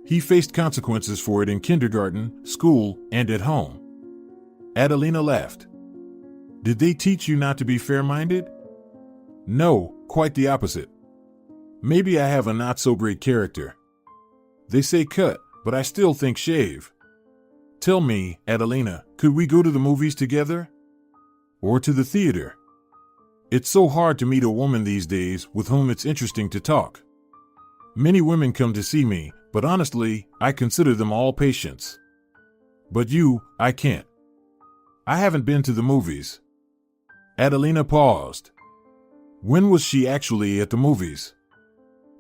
He faced consequences for it in kindergarten, school, and at home. Adelina laughed. Did they teach you not to be fair-minded? No, quite the opposite. Maybe I have a not-so-great character. They say cut, but I still think shave. Tell me, Adelina, could we go to the movies together? Or to the theater? It's so hard to meet a woman these days with whom it's interesting to talk. Many women come to see me, but honestly, I consider them all patients. But you, I can't. I haven't been to the movies. Adelina paused. When was she actually at the movies?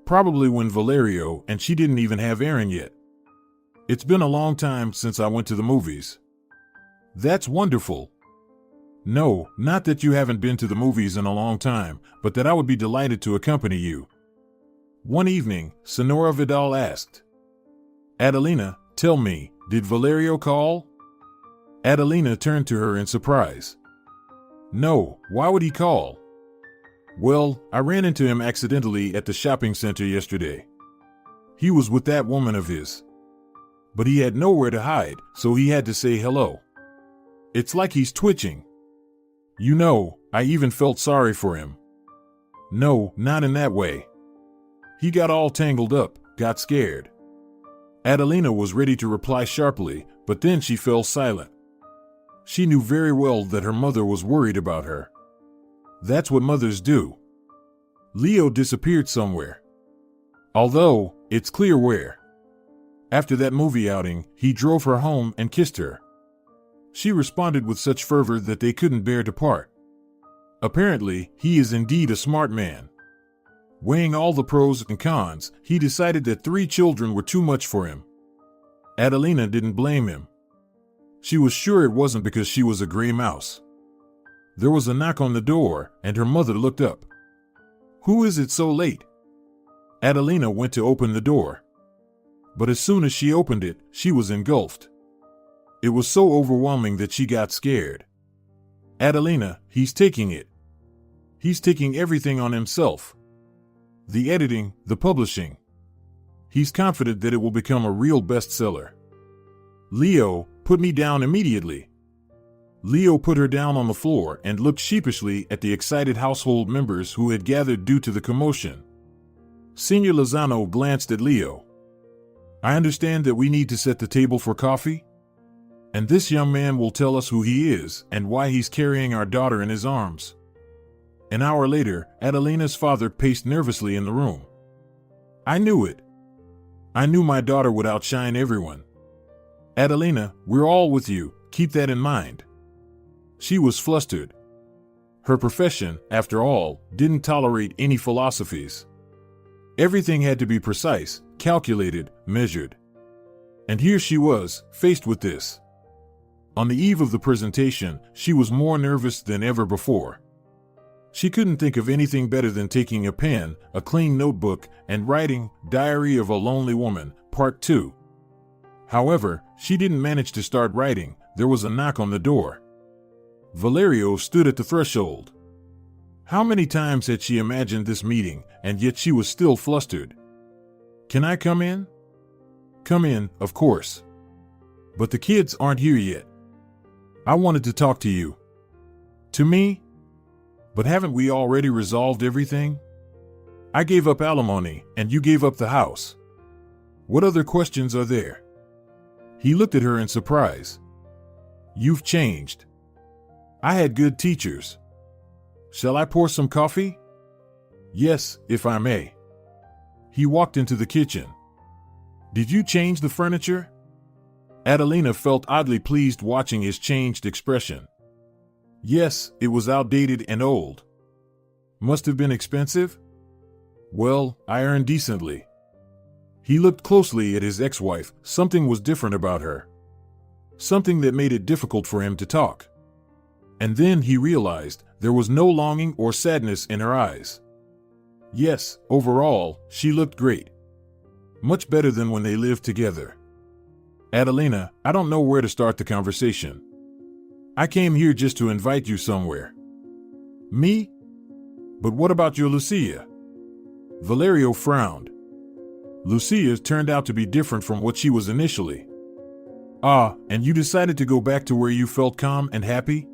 Probably when Valerio, and she didn't even have Aaron yet. It's been a long time since I went to the movies. That's wonderful. No, not that you haven't been to the movies in a long time, but that I would be delighted to accompany you. One evening, Senora Vidal asked. Adelina, tell me, did Valerio call? Adelina turned to her in surprise. No, why would he call? Well, I ran into him accidentally at the shopping center yesterday. He was with that woman of his. But he had nowhere to hide, so he had to say hello. It's like he's twitching. You know, I even felt sorry for him. No, not in that way. He got all tangled up, got scared. Adelina was ready to reply sharply, but then she fell silent. She knew very well that her mother was worried about her. That's what mothers do. Leo disappeared somewhere. Although, it's clear where. After that movie outing, he drove her home and kissed her. She responded with such fervor that they couldn't bear to part. Apparently, he is indeed a smart man. Weighing all the pros and cons, he decided that 3 children were too much for him. Adelina didn't blame him. She was sure it wasn't because she was a gray mouse. There was a knock on the door, and her mother looked up. Who is it so late? Adelina went to open the door. But as soon as she opened it, she was engulfed. It was so overwhelming that she got scared. Adelina, he's taking it. He's taking everything on himself. The editing, the publishing. He's confident that it will become a real bestseller. Leo, put me down immediately. Leo put her down on the floor and looked sheepishly at the excited household members who had gathered due to the commotion. Senor Lozano glanced at Leo. I understand that we need to set the table for coffee? And this young man will tell us who he is and why he's carrying our daughter in his arms. An hour later, Adelina's father paced nervously in the room. I knew it. I knew my daughter would outshine everyone. Adelina, we're all with you, keep that in mind. She was flustered. Her profession, after all, didn't tolerate any philosophies. Everything had to be precise, calculated, measured. And here she was, faced with this. On the eve of the presentation, she was more nervous than ever before. She couldn't think of anything better than taking a pen, a clean notebook, and writing Diary of a Lonely Woman, Part 2. However, she didn't manage to start writing. There was a knock on the door. Valerio stood at the threshold. How many times had she imagined this meeting, and yet she was still flustered? Can I come in? Come in, of course. But the kids aren't here yet. I wanted to talk to you. To me? But haven't we already resolved everything? I gave up alimony, and you gave up the house. What other questions are there? He looked at her in surprise. You've changed. I had good teachers. Shall I pour some coffee? Yes, if I may. He walked into the kitchen. Did you change the furniture? Adelina felt oddly pleased watching his changed expression. Yes, it was outdated and old. Must have been expensive? Well, I earn decently. He looked closely at his ex-wife. Something was different about her. Something that made it difficult for him to talk. And then he realized there was no longing or sadness in her eyes. Yes, overall, she looked great. Much better than when they lived together. Adelina, I don't know where to start the conversation. I came here just to invite you somewhere. Me? But what about your Lucia? Valerio frowned. Lucia turned out to be different from what she was initially. Ah, and you decided to go back to where you felt calm and happy?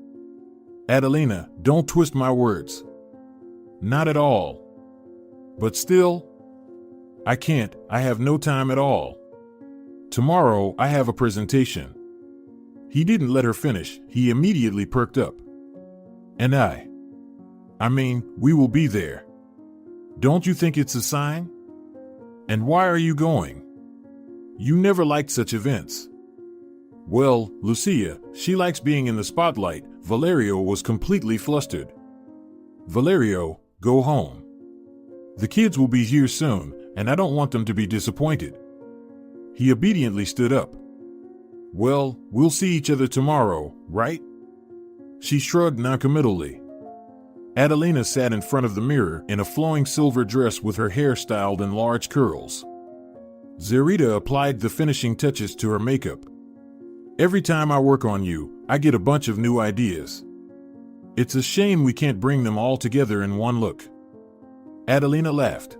Adelina, don't twist my words. Not at all. But still, I can't, I have no time at all. Tomorrow I have a presentation. He didn't let her finish, he immediately perked up. And I mean, we will be there. Don't you think it's a sign? And why are you going? You never liked such events. Well, Lucia, she likes being in the spotlight. Valerio was completely flustered. Valerio, go home. The kids will be here soon, and I don't want them to be disappointed. He obediently stood up. Well, we'll see each other tomorrow, right? She shrugged noncommittally. Adelina sat in front of the mirror in a flowing silver dress with her hair styled in large curls. Zerita applied the finishing touches to her makeup. Every time I work on you, I get a bunch of new ideas. It's a shame we can't bring them all together in one look. Adelina laughed.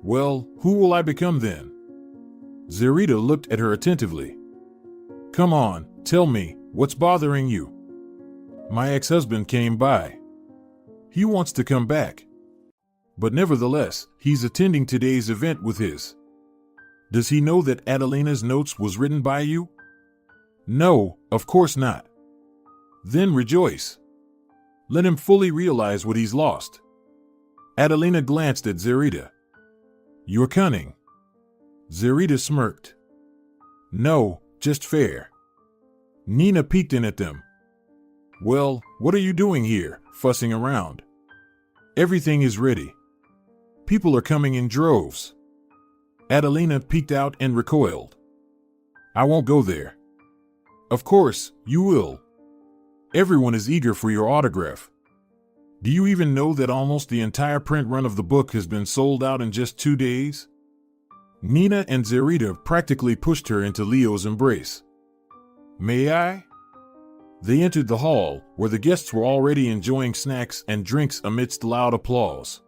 Well, who will I become then? Zerita looked at her attentively. Come on, tell me, what's bothering you? My ex-husband came by. He wants to come back. But nevertheless, he's attending today's event with his. Does he know that Adelina's notes was written by you? No, of course not. Then rejoice. Let him fully realize what he's lost. Adelina glanced at Zerita. You're cunning. Zerita smirked. No, just fair. Nina peeked in at them. Well, what are you doing here, fussing around? Everything is ready. People are coming in droves. Adelina peeked out and recoiled. I won't go there. Of course, you will. Everyone is eager for your autograph. Do you even know that almost the entire print run of the book has been sold out in just 2 days? Nina and Zerita practically pushed her into Leo's embrace. May I? They entered the hall, where the guests were already enjoying snacks and drinks amidst loud applause.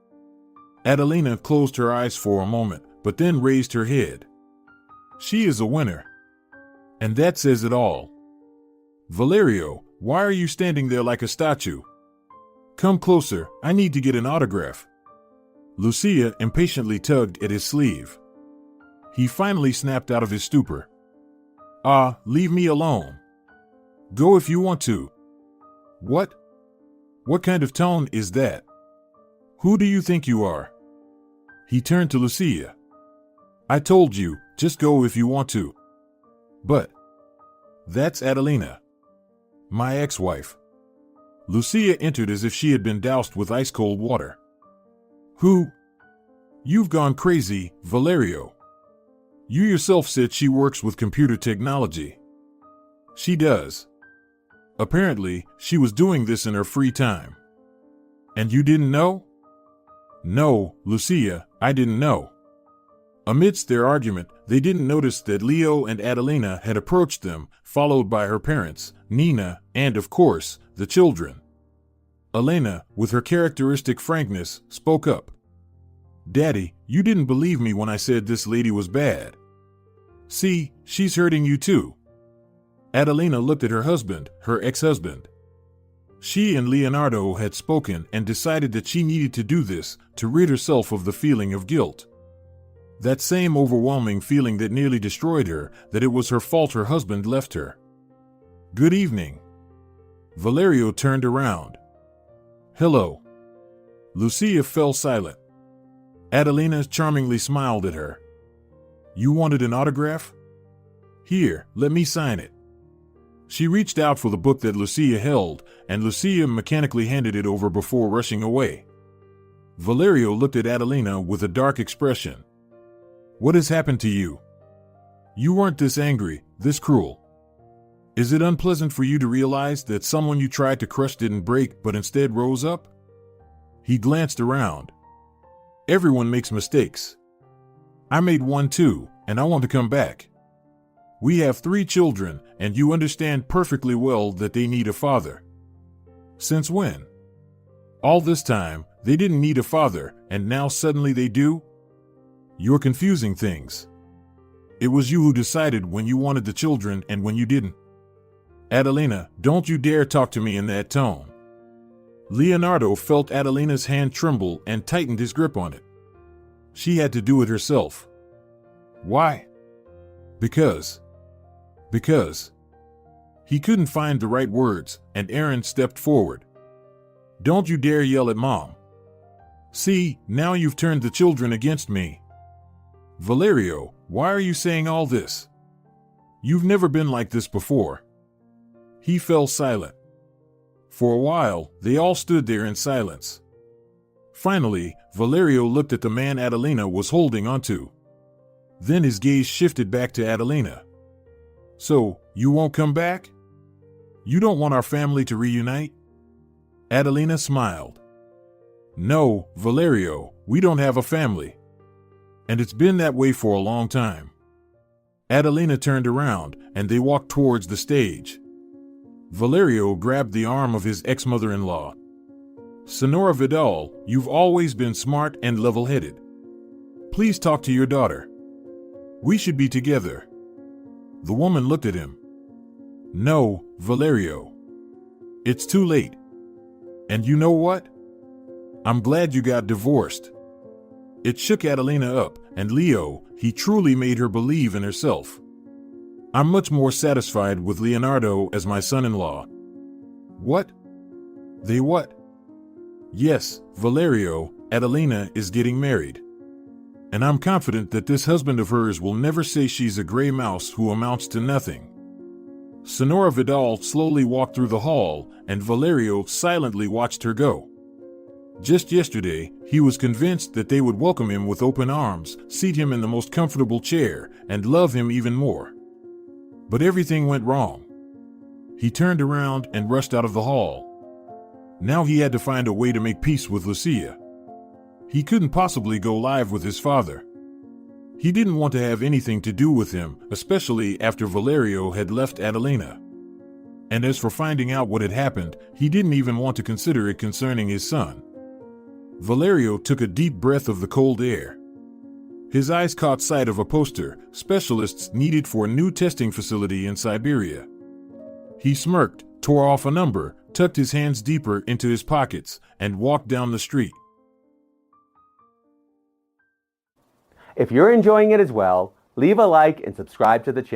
Adelina closed her eyes for a moment, but then raised her head. She is a winner. And that says it all. Valerio, why are you standing there like a statue? Come closer, I need to get an autograph. Lucia impatiently tugged at his sleeve. He finally snapped out of his stupor. Leave me alone. Go if you want to. What? What kind of tone is that? Who do you think you are? He turned to Lucia. I told you, just go if you want to. But that's Adelina, my ex-wife. Lucia entered as if she had been doused with ice-cold water. Who? You've gone crazy, Valerio. You yourself said she works with computer technology. She does. Apparently, she was doing this in her free time. And you didn't know? No, Lucia, I didn't know. Amidst their argument, they didn't notice that Leo and Adelina had approached them, followed by her parents, Nina, and, of course, the children. Elena, with her characteristic frankness, spoke up. Daddy, you didn't believe me when I said this lady was bad. See, she's hurting you too. Adelina looked at her husband, her ex-husband. She and Leonardo had spoken and decided that she needed to do this to rid herself of the feeling of guilt. That same overwhelming feeling that nearly destroyed her, that it was her fault her husband left her. Good evening. Valerio turned around. Hello. Lucia fell silent. Adelina charmingly smiled at her. You wanted an autograph? Here, let me sign it. She reached out for the book that Lucia held, and Lucia mechanically handed it over before rushing away. Valerio looked at Adelina with a dark expression. What has happened to you? You weren't this angry, this cruel. Is it unpleasant for you to realize that someone you tried to crush didn't break but instead rose up? He glanced around. Everyone makes mistakes. I made one too, and I want to come back. We have 3 children, and you understand perfectly well that they need a father. Since when? All this time, they didn't need a father, and now suddenly they do? You're confusing things. It was you who decided when you wanted the children and when you didn't. Adelina, don't you dare talk to me in that tone. Leonardo felt Adelina's hand tremble and tightened his grip on it. She had to do it herself. Why? Because. He couldn't find the right words, and Aaron stepped forward. Don't you dare yell at Mom. See, now you've turned the children against me. Valerio, why are you saying all this? You've never been like this before. He fell silent. For a while, they all stood there in silence. Finally, Valerio looked at the man Adelina was holding onto. Then his gaze shifted back to Adelina. So, you won't come back? You don't want our family to reunite? Adelina smiled. No, Valerio, we don't have a family. And it's been that way for a long time. Adelina turned around, and they walked towards the stage. Valerio grabbed the arm of his ex-mother-in-law. Senora Vidal, you've always been smart and level-headed. Please talk to your daughter. We should be together. The woman looked at him. No, Valerio. It's too late. And you know what? I'm glad you got divorced. It shook Adelina up, and Leo, he truly made her believe in herself. I'm much more satisfied with Leonardo as my son-in-law. What? They what? Yes, Valerio, Adelina is getting married. And I'm confident that this husband of hers will never say she's a gray mouse who amounts to nothing. Senora Vidal slowly walked through the hall, and Valerio silently watched her go. Just yesterday, he was convinced that they would welcome him with open arms, seat him in the most comfortable chair, and love him even more. But everything went wrong. He turned around and rushed out of the hall. Now he had to find a way to make peace with Lucia. He couldn't possibly go live with his father. He didn't want to have anything to do with him, especially after Valerio had left Adelina. And as for finding out what had happened, he didn't even want to consider it concerning his son. Valerio took a deep breath of the cold air. His eyes caught sight of a poster, specialists needed for a new testing facility in Siberia. He smirked, tore off a number, tucked his hands deeper into his pockets, and walked down the street. If you're enjoying it as well, leave a like and subscribe to the channel.